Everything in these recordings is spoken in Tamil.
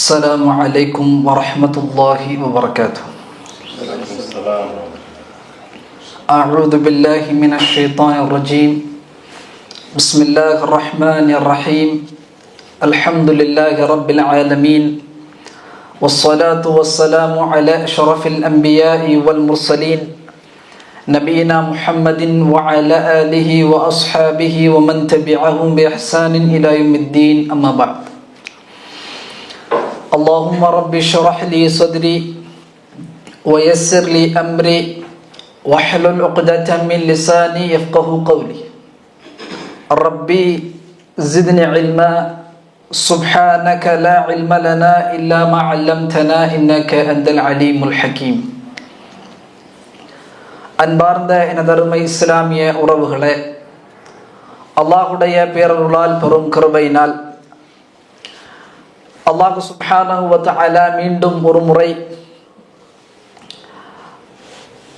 السلام عليكم ورحمة الله وبركاته. أعوذ بالله من الشيطان الرجيم. بسم الله الرحمن الرحيم. الحمد لله رب العالمين، والصلاة والسلام على أشرف الأنبياء والمرسلين نبينا محمد وعلى آله وأصحابه ومن تبعهم بإحسان إلى يوم الدين. أما بعد. اللهم رب اشرح لي صدري ويسر لي أمري واحلل عقدة من لساني يفقه قولي. ربي زدني علما سبحانك لا علم لنا إلا ما علمتنا إنك أنت العليم الحكيم. அன்பார்ந்த எனதருமை இஸ்லாமிய உறவுகளே, அல்லாஹுடைய பேரருளால் பெரும் கிருபையினால் அல்லாஹ் சுப்ஹானஹு வ தஆலா மீண்டும் ஒரு முறை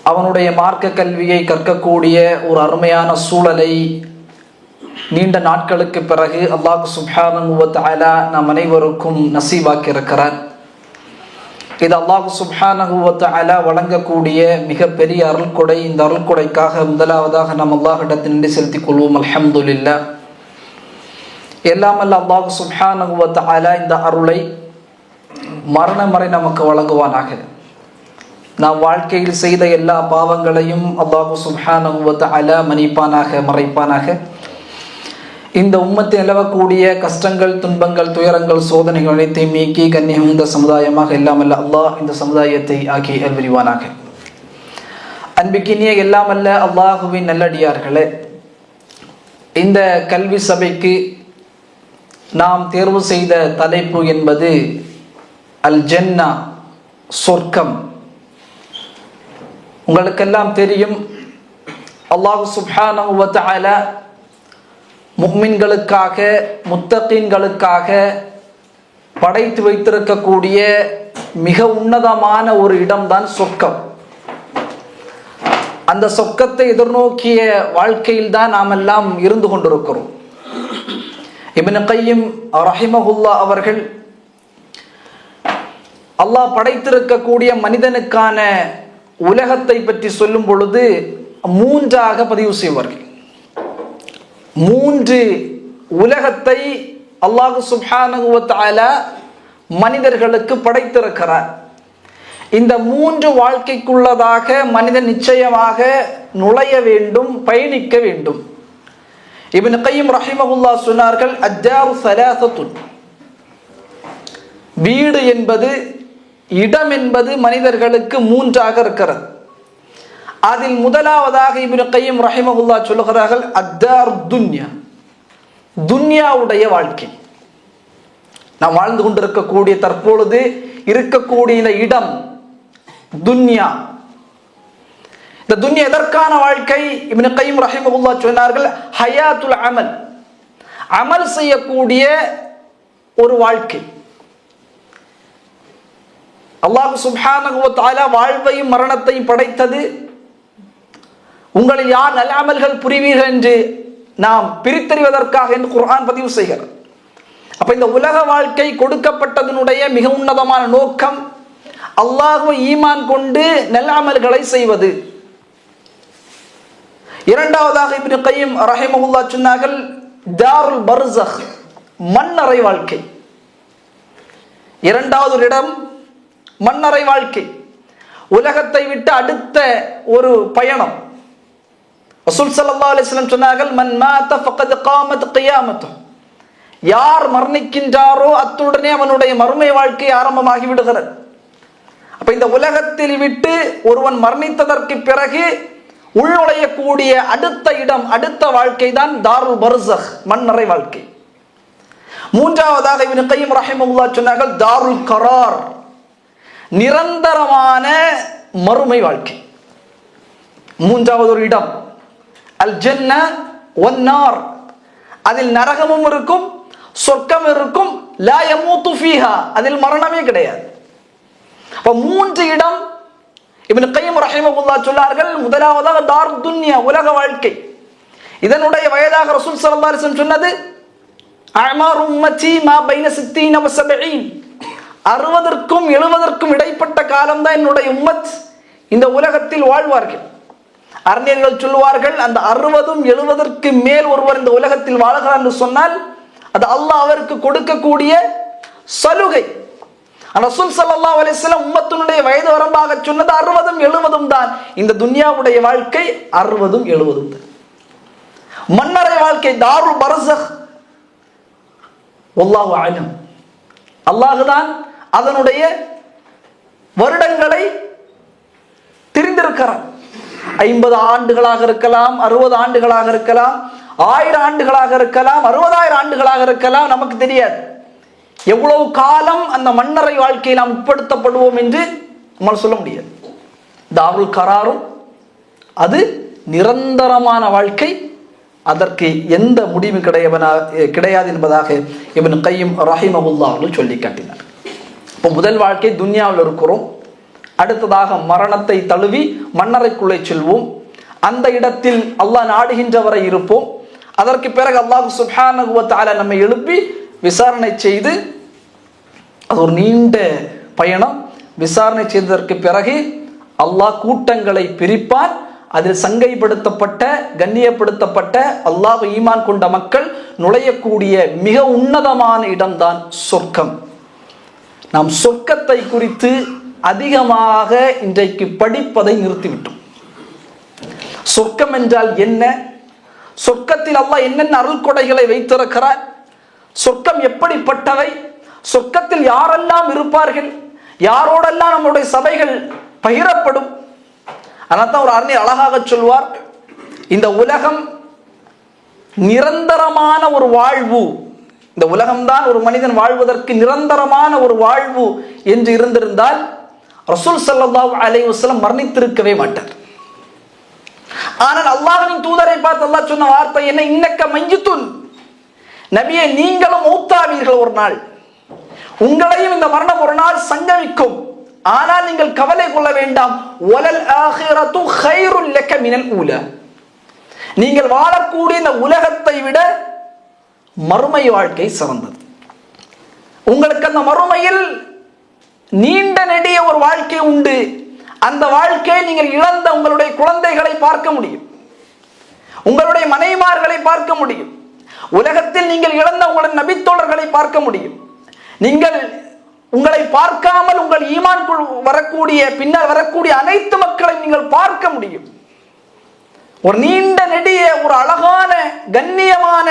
அவனுடைய மார்க்க கல்வியை கற்கக்கூடிய ஒரு அருமையான சூழலை நீண்ட நாட்களுக்கு பிறகு அல்லாஹ் சுப்ஹானஹு வ தஆலா நம் அனைவருக்கும் நசீபாக்கி இருக்கிறார். இது அல்லாஹ் சுப்ஹானஹு வ தஆலா வழங்கக்கூடிய மிகப்பெரிய அருள்கொடை. இந்த அருள்கொடைக்காக முதலாவதாக நாம் அல்லாஹ்விடத்தில் நன்றி செலுத்திக் கொள்வோம். அல்ஹம்துலில்லாஹ். எல்லாம் அல்ல அல்லாஹ் சுப்ஹானஹு வ தஆலா இந்த அருளை மரணம் வரை நமக்கு வழங்குவானாக. நாம் வாழ்க்கையில் செய்த எல்லா பாவங்களையும் அல்லாஹ் சுப்ஹானஹு வ தஆலா மன்னிப்பானாக, மறைப்பானாக. இந்த உம்மத்தில் நிலவக்கூடிய கஷ்டங்கள், துன்பங்கள், துயரங்கள், சோதனைகள் அனைத்தையும் நீக்கி கண்ணியம் இந்த சமுதாயமாக இல்லாமல்ல அல்லாஹ் இந்த சமுதாயத்தை ஆக்கி அல்விரிவானாக. அன்பிக்கினிய எல்லாமல்ல அல்லாஹுவின் நல்லடியார்களே, இந்த கல்வி சபைக்கு நாம் தேர்வு செய்த தலைப்பு என்பது அல் ஜன்னா, சொர்க்கம். உங்களுக்கெல்லாம் தெரியும், அல்லாஹ் சுப்ஹானஹு வ தஆலா முஃமின்களுக்காக, முத்தகீன்களுக்காக படைத்து வைத்திருக்கக்கூடிய மிக உன்னதமான ஒரு இடம்தான் சொர்க்கம். அந்த சொர்க்கத்தை எதிர்நோக்கிய வாழ்க்கையில் தான் நாம் எல்லாம் இருந்து கொண்டிருக்கிறோம். இப்னு கய்யிம் ரஹிமஹுல்லாஹ் அவர்கள் அல்லாஹ் படைத்திருக்கக்கூடிய மனிதனுக்கான உலகத்தை பற்றி சொல்லும் பொழுது மூன்றாக பதிவு செய்வார்கள். மூன்று உலகத்தை அல்லாஹ் சுப்ஹானஹு வ தஆலா மனிதர்களுக்கு படைத்திருக்கிறார். இந்த மூன்று வாழ்க்கைக்குள்ளதாக மனிதன் நிச்சயமாக நுழைய வேண்டும், பயணிக்க வேண்டும். இப்னு கய்யிம் ரஹிமஹுல்லாஹ் சொன்னார்கள், அத்தாரு ஸலாஸத்துன், வீடு என்பது, இடம் என்பது மனிதர்களுக்கு மூன்றாக இருக்கிறது. அதில் முதலாவதாக இப்னு கய்யிம் ரஹிமஹுல்லாஹ் சொல்லுகிறார்கள், அத்தார் துன்யா, துன்யாவுடைய வாழ்க்கை. நாம் வாழ்ந்து கொண்டிருக்கக்கூடிய தற்பொழுது இருக்கக்கூடிய இந்த இடம் துன்யா. இந்த துன்யா எதற்கான வாழ்க்கை? இப்னு கய்யிம் ரஹிமஹுல்லாஹ் சொன்னார்கள், ஹயாத்துல் அமல், அமல் செய்யக்கூடிய ஒரு வாழ்க்கை. அல்லாஹ் சுப்ஹானஹு வ தஆலா வாழ்வையும் மரணத்தையும் படைத்தது உங்களில் யார் நல்ல அமல்கள் புரிவீர்கள் என்று நாம் பிரித்தறிவதற்காக என்று குர்ஆன் பதிவு செய்கிறார். அப்ப இந்த உலக வாழ்க்கை கொடுக்கப்பட்டதனுடைய மிக உன்னதமான நோக்கம் அல்லாஹ்வை ஈமான் கொண்டு நல்ல அமல்களை செய்வது. இரண்டாவதாக இப்னு கய்யிம் ரஹிமஹுல்லாஹ் சொன்னார்கள், தாருல் பர்ஸக், மண்ணறை வாழ்க்கை. இரண்டாவது ஒரு இடம் மண்ணறை வாழ்க்கை, உலகத்தை விட்டு அடுத்த ஒரு பயணம். ரசூல் ஸல்லல்லாஹு அலைஹி வஸல்லம் சொன்னார்கள், மன் மாத ஃபகத் காமத் கியாமத்து, யார் மரணிக்கின்றாரோ அத்துடனே அவனுடைய மறுமை வாழ்க்கை ஆரம்பமாகி விடுகிறது. அப்ப இந்த உலகத்தில் விட்டு ஒருவன் மரணித்ததற்கு பிறகு உள்நுழையக்கூடிய அடுத்த இடம், அடுத்த வாழ்க்கை தான் தாருல் பர்ஸக், மண்ணறை வாழ்க்கை. மூன்றாவதாக இப்னு கய்யிம் ரஹிமஹுல்லாஹ் சொன்னார்கள், தாருல் கரார், நிரந்தரமான மறுமை வாழ்க்கை. மூன்றாவது ஒரு இடம் அல் ஜன்னா வன் நார், அதில் நரகமும் இருக்கும், சொர்க்கம் இருக்கும். லா யமூது ஃபீஹா, அதில் மரணமே கிடையாது. அப்ப மூன்று இடம் இப்னு கய்யிம் ரஹிமஹுல்லாஹ் சொன்னார்கள். முதலாவதாக தார் துன்யா, உலக வாழ்க்கை. இதனுடைய வயதாக ரசூல் ஸல்லல்லாஹு அலைஹி வஸல்லம் சொன்னது, அமார் உம்மத்தி மா பைன 60 வ 70, 60க்கும் 70க்கும் இடைப்பட்ட காலம்தான் என்னுடைய உம்மத் இந்த உலகத்தில் வாழ்வார்கள். அறிஞர்கள் சொல்லுவார்கள், அந்த 60 70க்கு மேல் ஒருவர் இந்த உலகத்தில் வாழ்கிறார் என்று சொன்னால் அது அல்லாஹ் அவருக்கு கொடுக்கக்கூடிய சலுகை. ரசூல் ஸல்லல்லாஹு அலைஹி வஸல்லம் உம்மத்தினுடைய வயது வரம்பாக சொன்னது 60 70 தான். இந்த துன்யாவுடைய வாழ்க்கை 60 70 தான். மன்னரை வாழ்க்கை தாருல் பர்ஸக், வல்லாஹு அலம், அல்லாஹ்தான் அதனுடைய வருடங்களை தெரிந்திருக்கிறார். 50 ஆண்டுகளாக இருக்கலாம், 60 ஆண்டுகளாக இருக்கலாம், 1000 ஆண்டுகளாக இருக்கலாம், 60,000 ஆண்டுகளாக இருக்கலாம், நமக்கு தெரியாது. எவ்வளவு காலம் அந்த மன்னரை வாழ்க்கையை நாம் உட்படுத்தப்படுவோம் என்று நம்மால் சொல்ல முடியாது. தாருல் கராரும் அது நிரந்தரமான வாழ்க்கை, அதற்கு எந்த முடிவு கிடையாது என்பதாக இப்னு கையிம் ரஹிமஹுல்லாஹ் அவர்கள் சொல்லி காட்டினார். இப்போ முதல் வாழ்க்கை துன்யாவில் இருக்கிறோம், அடுத்ததாக மரணத்தை தழுவி மன்னரைக்குள்ளே செல்வோம். அந்த இடத்தில் அல்லாஹ் நாடுகின்றவரை இருப்போம். அதற்கு பிறகு அல்லாஹ் சுப்ஹானஹு வ தஆலா நம்மை எழுப்பி விசாரணை செய்து, அது ஒரு நீண்ட பயணம். விசாரணை செய்ததற்கு பிறகு அல்லாஹ் கூட்டங்களை பிரிப்பான். அதில் சங்கைப்படுத்தப்பட்ட கண்ணியப்படுத்தப்பட்ட அல்லாஹ் ஈமான் கொண்ட மக்கள் நுழையக்கூடிய மிக உன்னதமான இடம்தான் சொர்க்கம். நாம் சொர்க்கத்தை குறித்து அதிகமாக இன்றைக்கு படிப்பதை நிறுத்திவிட்டோம். சொர்க்கம் என்றால் என்ன, சொர்க்கத்தில் அல்லாஹ் என்னென்ன அருள் கொடைகளை வைத்திருக்கிறார், சொர்க்கம் எப்படிப்பட்டவை, சொர்க்கத்தில் யாரெல்லாம் இருப்பார்கள், யாரோடெல்லாம் நம்முடைய சபைகள் பகிரப்படும். அதனால்தான் ஒரு அறிஞர் அழகாக சொல்வார், இந்த உலகம் நிரந்தரமான ஒரு வாழ்வு, இந்த உலகம்தான் ஒரு மனிதன் வாழ்வதற்கு நிரந்தரமான ஒரு வாழ்வு என்று இருந்திருந்தால் ரசூல் ஸல்லல்லாஹு அலைஹி வஸல்லம் மரணித்திருக்கவே மாட்டார். ஆனால் அல்லாஹ்வின் தூதரை பார்த்து அல்லாஹ் சொன்ன வார்த்தை என்ன, இன்னக்க மையித்துன், நபியே நீங்களும் மௌத்தாவீர்கள், ஒரு நாள் உங்களையும் இந்த மரணம் ஒரு நாள் சங்கமிக்கும். ஆனால் நீங்கள் கவலை கொள்ள வேண்டாம், வலல் ஆகிரத்து கைருல் லக மினல் ஊலா, நீங்கள் வாழக்கூடிய இந்த உலகத்தை விட மறுமை வாழ்க்கை சிறந்தது. உங்களுக்கு அந்த மறுமையில் நீண்ட நெடிய ஒரு வாழ்க்கை உண்டு. அந்த வாழ்க்கையை நீங்கள் இழந்த உங்களுடைய குழந்தைகளை பார்க்க முடியும், உங்களுடைய மனைவிமார்களை பார்க்க முடியும், உலகத்தில் நீங்கள் இழந்த உங்களுடைய நபித்தோழர்களை பார்க்க முடியும். நீங்கள் உங்களை பார்க்காமல் உங்கள் ஈமான் வரக்கூடிய பின்னால் வரக்கூடிய அனைத்து மக்களை நீங்கள் பார்க்க முடியும். ஒரு நீண்ட நெடிய ஒரு அழகான கண்ணியமான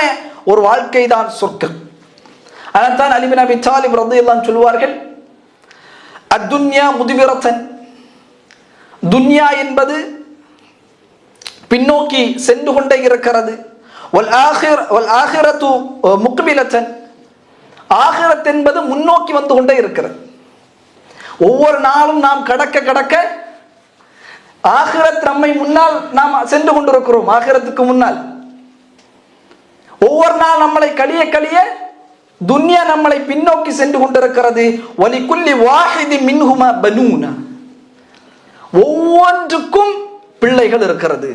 ஒரு வாழ்க்கை தான் சொர்க்கம். அதான் அலி பின் அபி தாலிப் ரலியல்லாஹு அன்ஹு சொல்வார்கள், அத்துன்யா முதிபிரத்தன், துன்யா என்பது பின்னோக்கி சென்று கொண்டே இருக்கிறது. வல் ஆகிரத்து முக்பிலத்தன், ஆகிரத் என்பது முன்னோக்கி வந்து கொண்டே இருக்கிறது. ஒவ்வொரு நாளும் நாம் கடக்க கடக்க ஆகிரத் நம்மை முன்னால் நாம் சென்று கொண்டிருக்கிறோம். ஆகிரத்துக்கு முன்னால் ஒவ்வொரு நாள் நம்மளை கழிய கழிய துன்யா நம்மளை பின்னோக்கி சென்று கொண்டிருக்கிறது. வலிகுல்லி வாஹிதி மின்ஹுமா பனூனா, ஒவ்வொன்றுக்கும் பிள்ளைகள் இருக்கிறது.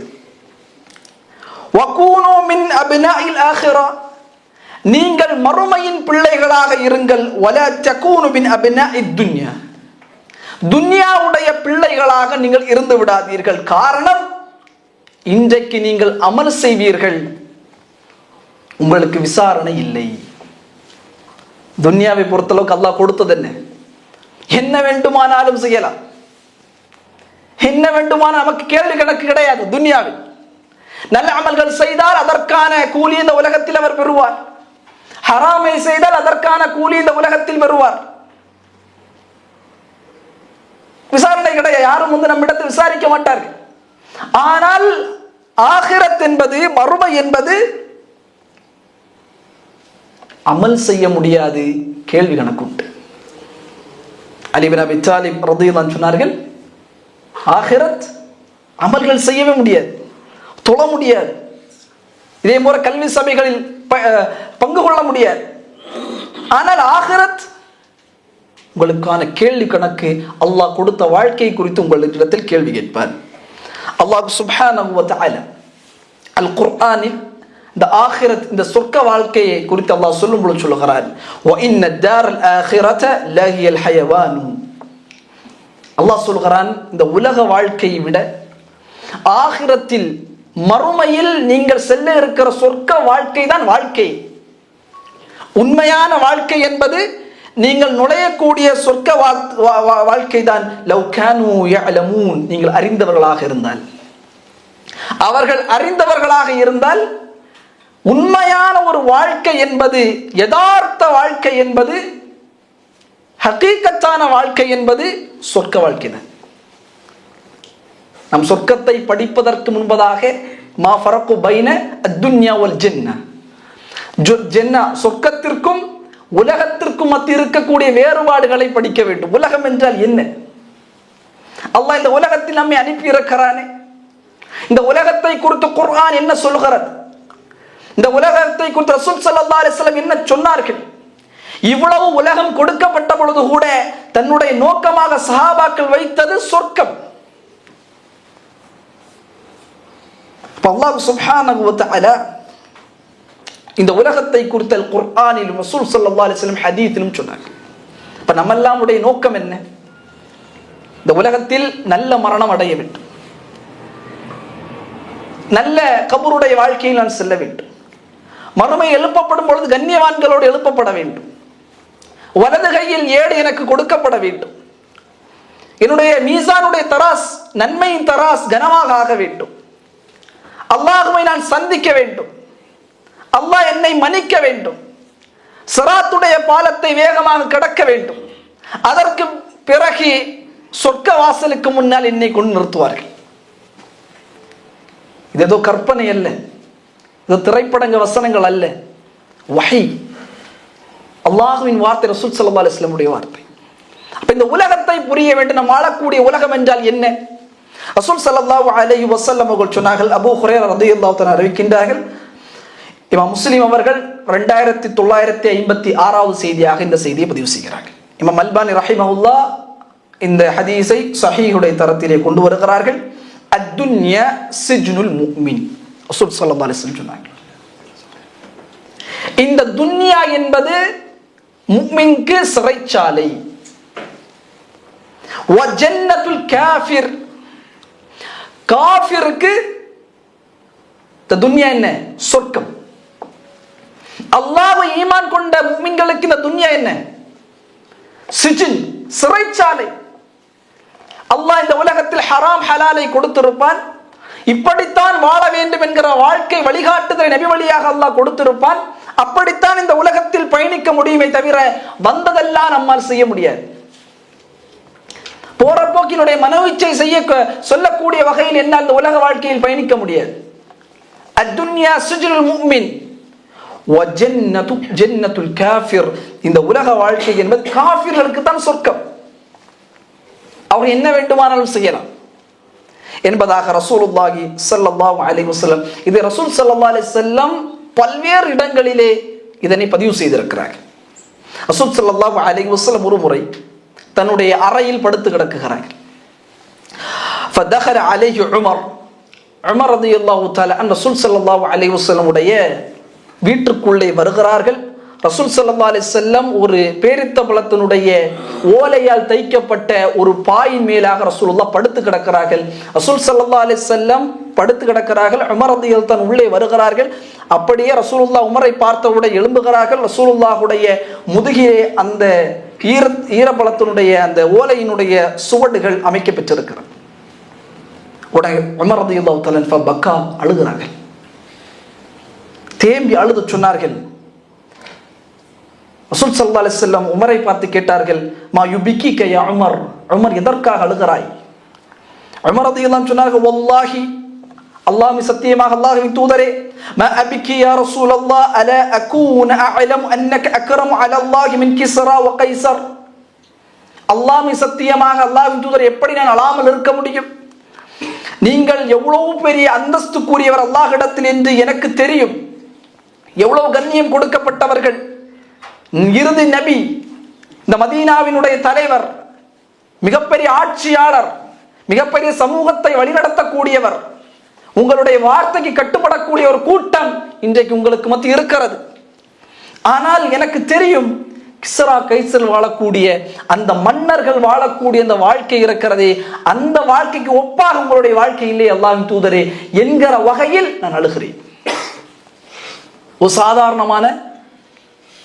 வகூனு மின் அப்னாஇல் ஆகிரா, நீங்கள் மறுமையின் பிள்ளைகளாக இருங்கள். வலா தகூனு மின் அப்னாஇத் துன்யா, துன்யாவுடைய பிள்ளைகளாக நீங்கள் இருந்து விடாதீர்கள். காரணம், இன்றைக்கு நீங்கள் அமல் செய்வீர்கள், உங்களுக்கு விசாரணை இல்லை. துன்யாவை பொறுத்தளவுக்கு அல்லாஹ் கொடுத்தது என்ன வேண்டுமானாலும் செய்யலாம், என்ன வேண்டுமானால் நமக்கு கேள்வி கணக்கு கிடையாது. துன்யாவில் நல்ல அமல்கள் செய்தால் அதற்கான கூலி இந்த உலகத்தில் அவர் பெறுவார், ஹராமை செய்தால் அதற்கான கூலி இந்த உலகத்தில் பெறுவார். விசாரணை கிடையாது, யாரும் வந்து நம்மிடத்தில் விசாரிக்க மாட்டார்கள். ஆனால் ஆகிரத் என்பது, மறுமை என்பது அமல் செய்ய முடியாது, கேள்வி கணக்கு உண்டு. அலி பின் அபி தாலிப் ரலியல்லாஹு அன்ஹு சொன்னார்கள், ஆகிரத் அமல்கள் செய்யவே முடியாது, தொழ முடியாது, இதே போல கல்வி சபைகளில் பங்கு கொள்ள முடியாது. ஆனால் ஆகிரத் உங்களுக்கான கேள்வி கணக்கு, அல்லாஹ் கொடுத்த வாழ்க்கை குறித்து உங்களிடத்தில் கேள்வி கேட்பார். அல்லாஹ் சுப்ஹானஹு வ தஆலா அல் குர்ஆனில் இந்த ஆகிரத், இந்த சொர்க்க வாழ்க்கையை குறித்து அல்லாஹ் சொல்லும் பொழுது சொல்லுகிறான், வ இன்ன தாரல் ஆகிரத லஹியல் ஹயவான். அல்லாஹ் சொல்கிறான், இந்த உலக வாழ்க்கையை விட ஆகிரத்தில் மறுமையில் நீங்கள் செல்ல இருக்கிற சொர்க்க வாழ்க்கை தான் வாழ்க்கை. உண்மையான வாழ்க்கை என்பது நீங்கள் நுழையக்கூடிய சொர்க்க வாழ்க்கை தான். லவ் கானூ யஅலமூன், நீங்கள் அறிந்தவர்களாக இருந்தால், அவர்கள் அறிந்தவர்களாக இருந்தால் உண்மையான ஒரு வாழ்க்கை என்பது, யதார்த்த வாழ்க்கை என்பது, ஹகீகத்தான வாழ்க்கை என்பது சொர்க்க வாழ்க்கை தான். நம் சொர்க்கத்தை படிப்பதற்கு முன்பதாக மா ஃபரக்கு பைன அத்துன்யா வல் ஜன்னா, ஜன்னா சொர்க்கத்திற்கும் உலகத்திற்கும் மத்திய இருக்கக்கூடிய வேறுபாடுகளை படிக்க வேண்டும். உலகம் என்றால் என்ன? அல்லாஹ் இந்த உலகத்தில் நம்மை அனுப்பி இருக்கிறானே, இந்த உலகத்தை குறித்து குர்ஆன் என்ன சொல்கிறது, இந்த உலகத்தை குறித்து ரசூல் ஸல்லல்லாஹு அலைஹி வஸல்லம் என்ன சொன்னார்கள்? இவ்வளவு உலகம் கொடுக்கப்பட்ட பொழுது கூட தன்னுடைய நோக்கமாக சஹாபாக்கள் வைத்தது சொர்க்கம். அல்லாஹ் சுப்ஹானஹு வ தஆலா இந்த உலகத்தை குறித்த குர்ஆனிலும் ரசூல் ஸல்லல்லாஹு அலைஹி வஸல்லம் ஹதீஸிலும் சொன்னாங்க. இப்ப நம்ம எல்லாமுடைய நோக்கம் என்ன? இந்த உலகத்தில் நல்ல மரணம் அடைய வேண்டும், நல்ல கபருடைய வாழ்க்கையில் நான் செல்ல வேண்டும், மறுமை எழுப்பப்படும் பொழுது கண்ணியவான்களோடு எழுப்பப்பட வேண்டும், வலது கையில் ஏடு எனக்கு கொடுக்கப்பட வேண்டும், என்னுடைய மீசானுடைய தராஸ், நன்மையின் தராஸ் கனமாக ஆக வேண்டும், அல்லாஹ்வை நான் சந்திக்க வேண்டும், அல்லாஹ் என்னை மன்னிக்க வேண்டும், சிராத்துடைய பாலத்தை வேகமாக கடக்க வேண்டும். அதற்கு பிறகு சொர்க்க வாசலுக்கு முன்னால் என்னை கொண்டு நிறுத்துவார்கள். இது ஏதோ கற்பனை அல்ல, இது திரைப்படங்க வசனங்கள் அல்ல, வஹி, அல்லாஹ்வின் வார்த்தை, ரசூல் ஸல்லல்லாஹு அலைஹி வஸல்லம் உடைய வார்த்தை. அப்ப இந்த உலகத்தை புரிய வேண்டும். நாம் வாழக்கூடிய உலகம் என்றால் என்ன? ரசூல் ஸல்லல்லாஹு அலைஹி வஸல்லம் அவர்கள் சொன்னார்கள், அபூ ஹுரைரா ரலியல்லாஹு தஆலா அறிவிக்கின்றார்கள், இமாம் முஸ்லிம் அவர்கள் 2956வது செய்தியாக இந்த செய்தியை பதிவு செய்கிறார்கள். இமாம் அல்பானி ரஹிமஹுல்லாஹ் இந்த ஹதீஸை ஸஹீஹுடைய தரத்திலே கொண்டு வருகிறார்கள். அத்துன்யா சிஜ்னுல் முஃமின், ரசூல் ஸல்லல்லாஹு அலைஹி வஸல்லம் சொன்னார்கள், இந்த துன்யா என்பது முஃமினுக்கு சிறைச்சாலை. வ ஜன்னத்துல் காஃபிர், காஃபிருக்கு இந்த துன்யா என்ன? சொர்க்கம். அல்லாஹ்வை ஈமான் கொண்ட முஃமின்களுக்கு இந்த துன்யா என்ன? சிஜ்ன், சிறைச்சாலை. அல்லாஹ் இந்த உலகத்தில் ஹராம் ஹலாலை கொடுத்திருப்பான், இப்படித்தான் வாழ வேண்டும் என்கிற வாழ்க்கை வழிகாட்டுதலை நபி வழியாக அல்லாஹ் கொடுத்திருப்பான். அப்படித்தான் இந்த உலகத்தில் பயணிக்க முடியுமே தவிர வந்ததெல்லாம் நம்மால் செய்ய முடியாது. போற போக்கினுடைய மனோயிச்சை செய்ய சொல்லக்கூடிய வகையில் என்ன அந்த உலக வாழ்க்கையில் பயணிக்க முடியாது. அத்துன்யா சிஜ்னுல் முஃமின் வ ஜன்னத்துல் காஃபிர், இந்த உலக வாழ்க்கை என்பது காஃபிர்களுக்கு தான் சொர்க்கம். அவர் என்ன வேண்டுமானாலும் செய்யலாம் என்பதாக ரசூலுல்லாஹி ஸல்லல்லாஹு அலைஹி வஸல்லம், இது ரசூல் ஸல்லல்லாஹு அலைஹி வஸல்லம் பல்வேறு இடங்களிலே இதனை பதிவு செய்திருக்கிறார். ரசூல் ஸல்லல்லாஹு அலைஹி வஸல்லம் ஒரு முறை தன்னுடைய அறையில் படுத்து கிடக்குகிறார். ஃபதஹல அலைஹி உமர், உமர் ரலியல்லாஹு தஆலா அன் ரசூல் ஸல்லல்லாஹு அலைஹி வஸல்லம் உடைய வீட்டுக்குள்ளே வருகிறார்கள். ரசூல் ஸல்லல்லாஹு அலைஹி வஸல்லம் ஒரு பேரித்தம்பழத்தினுடைய ஓலையால் தைக்கப்பட்ட ஒரு பாயின் மேலாக ரசூலுல்லாஹ் படுத்து கிடக்கிறார்கள். ரசூல் ஸல்லல்லாஹு அலைஹி வஸல்லம் படுத்து கிடக்கிறார்கள். உமர் ரலியல்லாஹு தஆலா உள்ளே வருகிறார்கள். அப்படியே ரசூலுல்லாஹ் உமரை பார்த்தவுடன் எழும்புகிறார்கள். ரசூலுல்லாஹுடைய முதுகிலே அந்த ஈரப்பழத்தினுடைய அந்த ஓலையினுடைய சுவடுகள் அமைக்க பெற்றிருக்கிறது. உடனே உமர் ரலியல்லாஹு தஆலா பக்கா அழுகிறார்கள், தேம்பி அழுது சொன்னார்கள். ரசூல் ஸல்லல்லாஹு அலைஹி வஸல்லம் உமரை பார்த்து கேட்டார்கள், மா யுபிகிக யா உமர், உமர் எதற்காக அழுகிறாய்? உமர் ரலியல்லாஹு சொன்னார்கள், வல்லாஹி, அல்லாஹ்வின் சத்தியமாக அல்லாஹ்வின் தூதரே, மா அபிகி யா ரசூலல்லாஹ் அலா அகூன அஅலம் அன்னக அக்ரமு அலா அல்லாஹ் மின் கிஸ்ரா வ கைஸர். அல்லாஹ்வின் சத்தியமாக அல்லாஹ்வின் தூதரே, எப்படி நான் அழாமல் இருக்க முடியும்? நீங்கள் எவ்வளவு பெரிய அந்தஸ்துக்குரியவர் அல்லாஹ்விடத்தில் என்று எனக்கு தெரியும். எவ்வளவு கண்ணியம் கொடுக்கப்பட்டவர்கள், இறுதி நபி, இந்த மதீனாவினுடைய தலைவர், மிகப்பெரிய ஆட்சியாளர், மிகப்பெரிய சமூகத்தை வழிநடத்தக்கூடியவர், உங்களுடைய வார்த்தைக்கு கட்டுப்படக்கூடிய ஒரு கூட்டம் இன்றைக்கு உங்களுக்கு மத்தியில் இருக்கிறது. ஆனால் எனக்கு தெரியும், கிஸ்ரா கைசர் வாழக்கூடிய அந்த மன்னர்கள் வாழக்கூடிய அந்த வாழ்க்கை இருக்கிறதே, அந்த வாழ்க்கைக்கு ஒப்பாக உங்களுடைய வாழ்க்கை இல்லை அல்லாஹ்வின் தூதரே என்கிற வகையில் நான் அழுகிறேன். ஒரு சாதாரணமான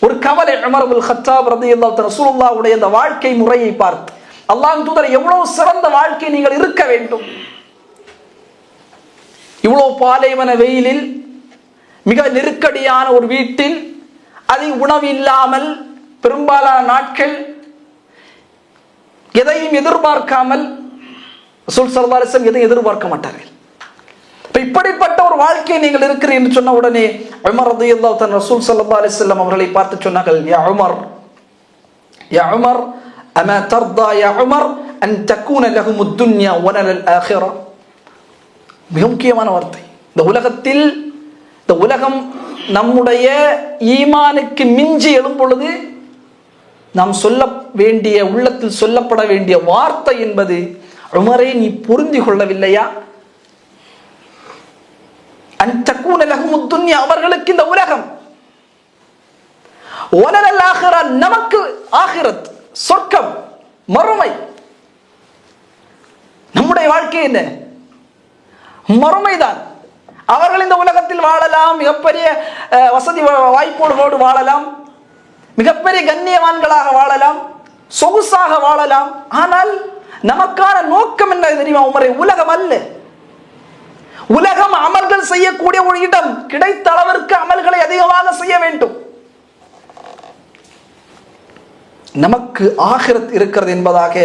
ஒரு கவலை. உமர் இப்னுல் கத்தாப் ரலியல்லாஹு தஆலா ரசூலுல்லாஹ்வுடைய அந்த வாழ்க்கை முறையை பார்த்து, அல்லாஹ்வின் தூதர் எவ்வளவு சிறந்த வாழ்க்கை நீங்கள் இருக்க வேண்டும், இவ்வளவு பாலைவன வெயிலில் மிக நெருக்கடியான ஒரு வீட்டில் அதை உணவு இல்லாமல் பெரும்பாலான நாட்கள் எதையும் எதிர்பார்க்காமல், ரசூல் ஸல்லல்லாஹு அலைஹி வஸல்லம் எதையும் எதிர்பார்க்க மாட்டார்கள். இப்படிப்பட்ட ஒரு வாழ்க்கை நீங்கள் இருக்கிறீர்கள் என்று சொன்ன உடனே உமர் ரலியல்லாஹு தஆலா ரசூல் ஸல்லல்லாஹு அலைஹி வஸல்லம் அவர்களை பார்த்து சொன்னார்கள், யா உமர் அமா தர்தா யா உமர் அன் தகூன லஹும் துன்யா வலல் ஆখিরা. மிக முக்கியமான வார்த்தை. இந்த உலகத்தில், இந்த உலகம் நம்முடைய ஈமானுக்கு மிஞ்சி எழும் பொழுது நாம் சொல்ல வேண்டிய, உள்ளத்தில் சொல்லப்பட வேண்டிய வார்த்தை என்பது, உமரே நீ பொருந்தி கொள்ளவில்லையா? அன்தகூன லஹும் துன்யா, அவர்களுக்கு இந்த உலகம், வலல் ஆখিরা, நமக்கு ஆகிரத், சொர்க்கம், மறுமை. நம்முடைய வாழ்க்கை என்ன? மறுமைதான். அவர்கள் இந்த உலகத்தில் வாழலாம், மிகப்பெரிய வசதி வாய்ப்போடு வாழலாம், மிகப்பெரிய கண்ணியவான்களாக வாழலாம், சொகுசாக வாழலாம். ஆனால் நமக்கான நோக்கம் என்ன தெரியுமா உமரே? உலகம் அல்ல. உலகம் அமல்கள் செய்யக்கூடிய ஒரு இடம். கிடைத்த அளவிற்கு அமல்களை அதிகமாக செய்ய வேண்டும். நமக்கு ஆகிரத் இருக்கிறது என்பதாக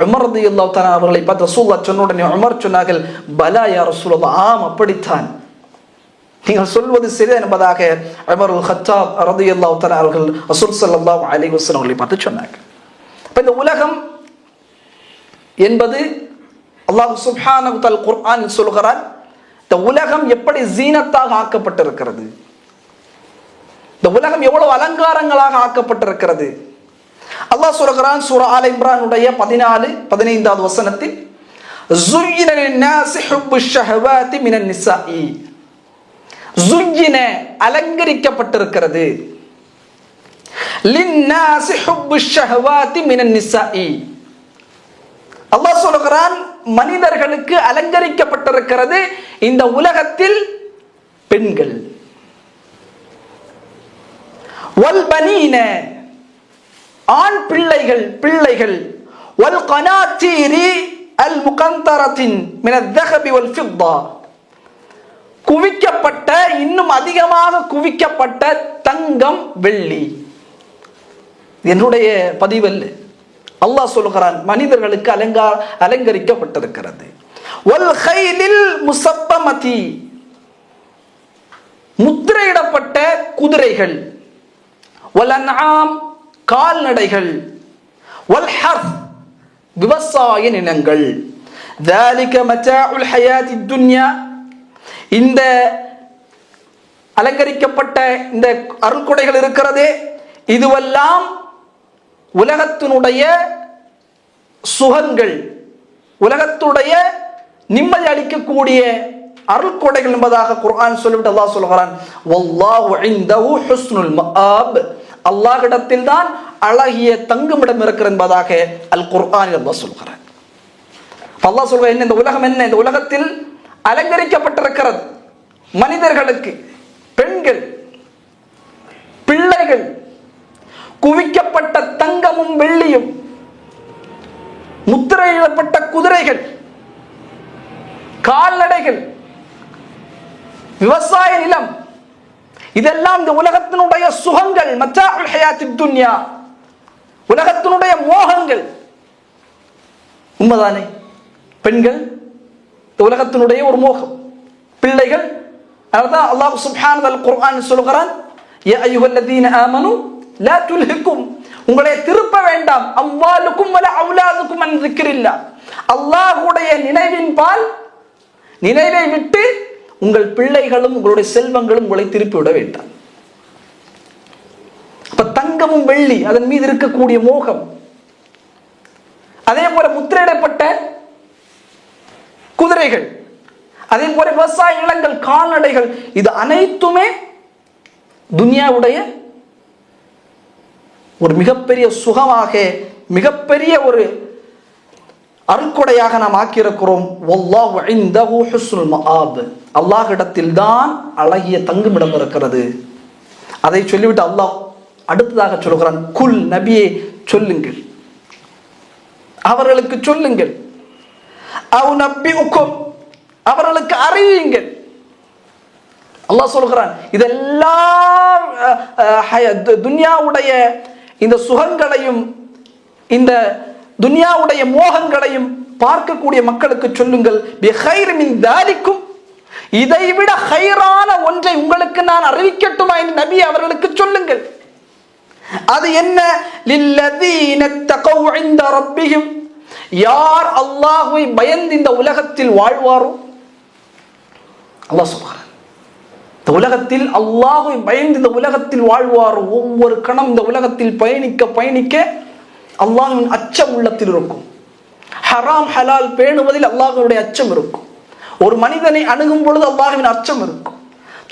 உமர் ரலியல்லாஹு தஆலா அவர்களை பார்த்து ரசூலுல்லாஹ் சொன்ன உடனே உமர் சொன்னார்கள், பலா யா ரசூலுல்லாஹ், ஆம் அப்படித்தான், நீங்கள் சொல்வது சரி என்பதாக உமர் இப்னுல் கத்தாப் ரலியல்லாஹு தஆலா அவர்கள் ரசூல் ஸல்லல்லாஹு அலைஹி வஸல்லம் அவர்களை பார்த்து சொன்னார்கள். அப்ப இந்த உலகம் என்பது அல்லாஹ் சுப்ஹானஹு வ தஆலா குர்ஆனில் சொல்கிறான், இந்த உலகம் எப்படி ஜீனத்தாக ஆக்கப்பட்டிருக்கிறது, இந்த உலகம் எவ்வளவு அலங்காரங்களாக ஆக்கப்பட்டிருக்கிறது. அல்லாஹ் சொல்கிறான் சூரா ஆல இம்ரானுடைய 14-15 வசனத்தில், ஸுய்யின லின்னாஸி ஹுப்புஷ் ஷஹவாத்தி மினன் நிஸாஇ. ஸுய்யின அலங்கரிக்கப்பட்டிருக்கிறது, லின்னாஸி ஹுப்புஷ் ஷஹவாத்தி மினன் நிஸாஇ. அல்லாஹ் சொல்கிறான் மனிதர்களுக்கு அலங்கரிக்கப்பட்டிருக்கிறது இந்த உலகத்தில் பெண்கள். வல் பனீன, ஆண் பிள்ளைகள், வல் கனாத்தீரி அல் முகந்தரத்தின் மினல் தஹபி வல் ஃபித்தா, குவிக்கப்பட்ட, இன்னும் அதிகமாக குவிக்கப்பட்ட தங்கம் வெள்ளி. என்னுடைய பதிவல்ல, அல்லாஹ் சொல்கிறான் மனிதர்களுக்கு அலங்கரிக்கப்பட்டிருக்கிறது. வல் கைலில் முஸப்பமதி, முத்திரையிடப்பட்ட குதிரைகள், வல் அன்ஆம், கால்நடைகள், வல் ஹர்த், விவசாய நிலங்கள். ذلك متاع الحياة الدنيا, இந்த அலங்கரிக்கப்பட்ட இந்த அருள்கொடைகள் இருக்கிறதே, இதுவெல்லாம் உலகத்தினுடைய சுகங்கள், உலகத்துடைய நிம்மதி அளிக்கக்கூடிய அருள்கொடைகள் என்பதாக குர்ஆன் சொல்லிவிட்டு அல்லாஹ் சொல்கிறான், வல்லாஹு இன்தஹு ஹுஸ்னுல் மஆப், அல்லாஹ்விடத்தில் தான் அழகிய தங்குமிடம் இருக்கிறது என்பதாக அல் குர்ஆனில் அல்லாஹ் சொல்கிறான். அல்லாஹ் சொல்கிறான், என்ன இந்த உலகம், என்ன இந்த உலகத்தில் அலங்கரிக்கப்பட்டிருக்கிறது மனிதர்களுக்கு, பெண்கள், பிள்ளைகள், குவிக்கப்பட்ட தங்கமும் வெள்ளியும், முத்திரையிடப்பட்ட குதிரைகள், கால்நடைகள், விவசாய நிலம், இதெல்லாம் இந்த உலகத்தினுடைய சுகங்கள். மத்தாஉல் ஹயாத்தித் துன்யா, உலகத்தினுடைய மோகங்கள். உண்மைதானே? பெண்கள் இந்த உலகத்தினுடைய ஒரு மோகம், பிள்ளைகள். அதான் அல்லாஹ் சுப்ஹானஹு வ தஆலா குர்ஆனில் சொல்கிறான், யா அய்யுஹல்லதீன ஆமனு லா துல்ஹிக்கும், உங்களை திருப்ப வேண்டாம், அம்வாலுக்கும் வல அவுலாதுக்கும் அன் ذிக்ரில்லாஹ், அல்லாஹ்வுடைய நினைவின் பால் நினைவை விட்டு உங்கள் பிள்ளைகளும் உங்களுடைய செல்வங்களும் உங்களை திருப்பி விட வேண்டாம். அப்ப தங்கமும் வெள்ளி, அதன் மீது இருக்கக்கூடிய மோகம். அதே போல முத்திரையிடப்பட்ட குதிரைகள், அதே போல விவசாய நிலங்கள், கால்நடைகள், இது அனைத்துமே துன்யாவுடைய ஒரு மிகப்பெரிய சுகமாக, மிகப்பெரிய ஒரு அருட்கொடையாக நாம் ஆக்கியிருக்கிறோம். வல்லாஹு இன்தஹு ஹுஸ்னுல் மஆப், அல்லாஹ்விடத்தில் தான் அழகிய தங்குமிடம் இருக்கிறது. அதை சொல்லிவிட்டு அல்லாஹ் அடுத்ததாக சொல்கிறான், குல் நபியே சொல்லுங்கள், அவர்களுக்கு சொல்லுங்கள், அவ் நபிஉக்கும் அவர்களுக்கு அறிவியுங்கள். அல்லாஹ் சொல்கிறான், இதெல்லாம் துன்யாவுடைய இந்த சுகங்களையும் இந்த துன்யாவுடைய மோகங்களையும் பார்க்கக்கூடிய மக்களுக்கு சொல்லுங்கள், பிகைர் மின் தாலிக்கும், இதைவிட ஹைரான ஒன்றை உங்களுக்கு நான் அறிவிக்கட்டுமா என்று நபி அவர்களுக்கு சொல்லுங்கள். அது என்ன? லில்லதீன தகவ் இன்த ரப்பிஹிம், யார் அல்லாஹ்வை பயந்து இந்த உலகத்தில் வாழ்வாரோ, அல்லாஹ் சொல்கிறார், இந்த உலகத்தில் அல்லாஹ்வை பயந்து இந்த உலகத்தில் வாழ்வாரோ, ஒவ்வொரு கணம் இந்த உலகத்தில் பயணிக்க பயணிக்க அல்லாஹ்வின் அச்சம் உள்ளத்தில் இருக்கும். ஹராம் ஹலால் பேணுவதில் அல்லாஹ்வுடைய அச்சம் இருக்கும். ஒரு மனிதனை அணுகும் பொழுது அல்லாஹ்வின் அச்சம் இருக்கும்.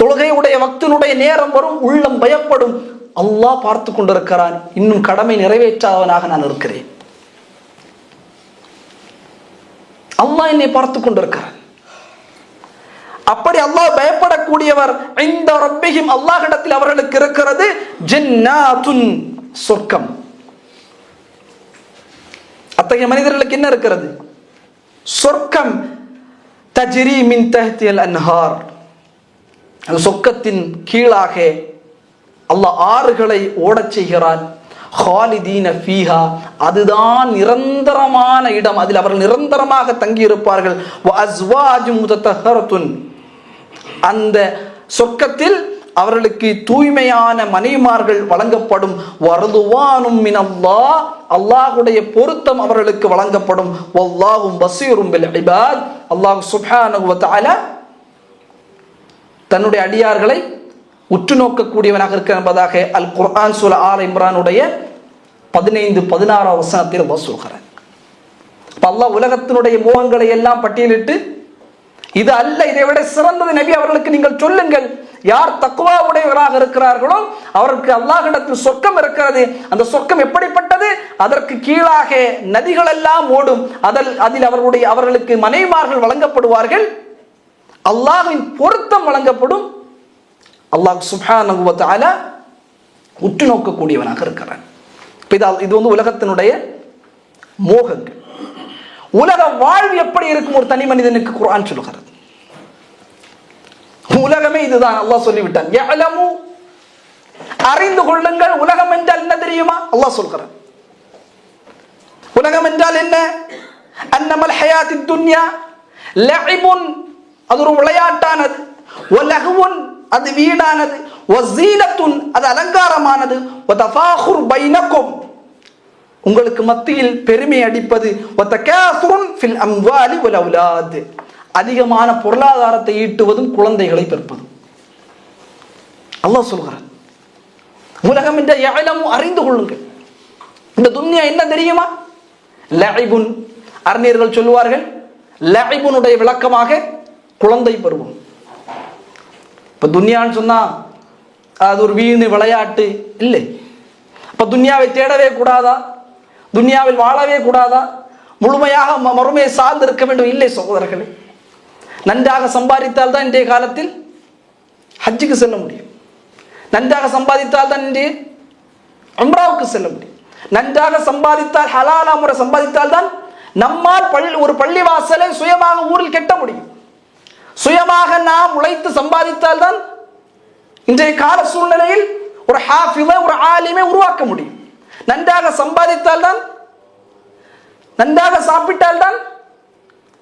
தொழுகையுடைய வக்தினுடைய நேரம் வரும், உள்ளம் பயப்படும், அல்லாஹ் பார்த்து கொண்டிருக்கிறான், இன்னும் கடமை நிறைவேற்றாதவனாக நான் இருக்கிறேன், அல்லாஹ் என்னை பார்த்து கொண்டிருக்கிறான். அப்படி அல்லாஹ் பயப்படக்கூடியவர் இந்த ரப்பிஹிம், அல்லாஹ்விடத்தில் அவர்களுக்கு இருக்கிறது ஜன்னாத்துன், சொர்க்கம். அத்தகைய மனிதர்களுக்கு என்ன இருக்கிறது? சொர்க்கம். தஜ்ரி மின் தஹ்தில் அன்ஹார், அந்த சொர்க்கத்தின் கீழாக அல்லாஹ் ஆறுகளை ஓடச் செய்கிறான். ஹாலிதீன ஃபீஹா, அதுதான் நிரந்தரமான இடம், அதில் அவர்கள் நிரந்தரமாக தங்கியிருப்பார்கள். வ அஸ்வாஜும் முதத்தஹரத்துன், அந்த சொர்க்கத்தில் அவர்களுக்கு தூய்மையான மனைவிமார்கள் வழங்கப்படும். வர்துவானும் மினல்லாஹ், அல்லாஹ்வுடைய பொருத்தம் அவர்களுக்கு வழங்கப்படும். வல்லாஹு பஸீரும் பில் இபாத், அல்லாஹ் சுப்ஹானஹு வ தஆலா தன்னுடைய அடியார்களை உற்று நோக்கக்கூடியவனாக இருக்க என்பதாக அல் குர்ஆன் சூரா ஆல் இம்ரானுடைய 15-16 வசனத்தில் அல்லாஹ் சொல்கிறார். அல்லாஹ் உலகத்தினுடைய மோகங்களை எல்லாம் பட்டியலிட்டு, இது அல்ல, இதை விட சிறந்தது நபி அவர்களுக்கு நீங்கள் சொல்லுங்கள், யார் தக்வா உடையவராக இருக்கிறார்களோ அவருக்கு அல்லாஹ்விடத்தில் சொர்க்கம் இருக்கிறது. அந்த சொர்க்கம் எப்படிப்பட்டது? அதற்கு கீழாக நதிகள் எல்லாம் ஓடும், அதில் அவர்களுக்கு மனைவிமார்கள் வழங்கப்படுவார்கள், அல்லாஹ்வின் பொருத்தம் வழங்கப்படும். அல்லாஹ் சுப்ஹானஹு வ தஆலா உற்று நோக்கக்கூடியவனாக இருக்கிறான். இது உலகத்தினுடைய மோகங்கள். உலக வாழ்வு எப்படி இருக்கும் ஒரு தனி மனிதனுக்கு குர்ஆன் சொல்லுகிறது. உலகமே இதுதான், அல்லாஹ் சொல்லிவிட்டான். யஅலமு, அறிந்து கொள்ளுங்கள். உலகம் என்றால் என்ன தெரியுமா? அல்லாஹ் சொல்கிறான், உலகம் என்றால் என்ன? அன்னமல் ஹயாத்தித் துன்யா லஇபுன், அது ஒரு விளையாட்டானது, வலஹுன், அது வீணானது, வஸீனத்துன், அது அலங்காரமானது, வதஃபாஹுர் பைனக்கும், உங்களுக்கு மத்தியில் பெருமை அடிப்பது, வதகாசுருன் ஃபில் அம்வாலி வல் அவுலாத், அதிகமான பொருளாதாரத்தை ஈட்டுவதும் குழந்தைகளை பெறுவதும். அல்லாஹ் சொல்கிறான், உலகம் என்ற யஅலமு, அறிந்து கொள்ளுங்கள். இந்த துன்யா என்ன தெரியுமா? லஇபுன், அறிஞர்கள் சொல்லுவார்கள், லஇபுனுடைய விளக்கமாக குழந்தை பருவம். இப்ப துன்யான்னு சொன்னா அது ஒரு வீணு விளையாட்டு இல்லை. அப்ப துன்யாவை தேடவே கூடாதா? துன்யாவில் வாழவே கூடாதா? முழுமையாக மறுமையை சார்ந்து இருக்க வேண்டும்? இல்லை சகோதரர்களே. நன்றாக சம்பாதித்தால் தான் இன்றைய காலத்தில் ஹஜ்ஜுக்கு செல்ல முடியும். நன்றாக சம்பாதித்தால் தான் இன்றைய உம்ராவுக்கு செல்ல முடியும். நன்றாக சம்பாதித்தால், ஹலாலா முறை சம்பாதித்தால் தான் நம்மால் ஒரு பள்ளி வாசலை சுயமாக ஊரில் கட்ட முடியும். சுயமாக நாம் உழைத்து சம்பாதித்தால் தான் இன்றைய கால சூழ்நிலையில் ஒரு ஹாஃபிஸை, ஒரு ஆலிமை உருவாக்க முடியும். நன்றாக சம்பாதித்தால் தான், நன்றாக சாப்பிட்டால் தான்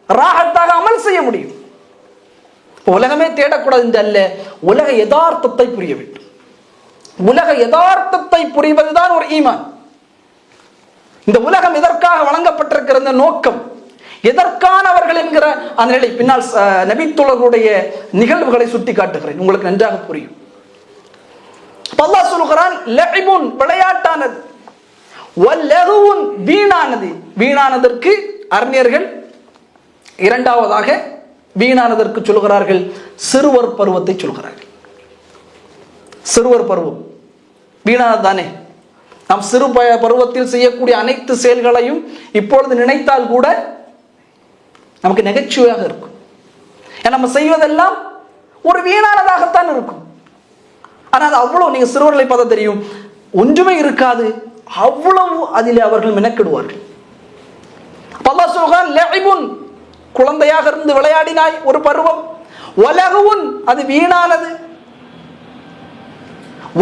ராஹத்தாக அமல் செய்ய முடியும். உலகமே தேடக்கூடாது என்று அல்ல, உலக யதார்த்தத்தை புரிய வேண்டும். உலக யதார்த்தத்தை புரிவதுதான் ஒரு ஈமான். இந்த உலகம் எதற்காக வழங்கப்பட்டிருக்கிற இந்த நோக்கம், எதற்கானவர்கள் என்கிற அந்த நிலை பின்னால் நபித்தோழர்களுடைய நிகழ்வுகளை சுட்டி காட்டுகிறேன், உங்களுக்கு நன்றாக புரியும். அல்லாஹ் சொல்கிறான், லஇபுன், விளையாட்டானது, வலஹுன், வீணானது. வீணானதற்கு அறிஞர்கள் இரண்டாவதாக வீணானதற்கு சொல்கிறார்கள் சிறுவர் பருவத்தை சொல்கிறார்கள். சிறுவர் பருவம் வீணானது தானே. நாம் சிறு பருவத்தில் செய்யக்கூடிய அனைத்து செயல்களையும் இப்பொழுது நினைத்தால் கூட நமக்கு நகைச்சுவையாக இருக்கும். நம்ம செய்வதெல்லாம் ஒரு வீணானதாகத்தான் இருக்கும். ஆனால் அவ்வளவு நீங்க சிறுவர்களை பார்த்தா தெரியும், ஒன்றுமே இருக்காது, அவ்வளவு அதிலே அவர்கள் மெனக்கிடுவார்கள். அல்லாஹ் சொல்கிறான், லஇபுன் குழந்தையாக இருந்து விளையாடினாய் ஒரு பருவம், வலகுன் அது வீணானது,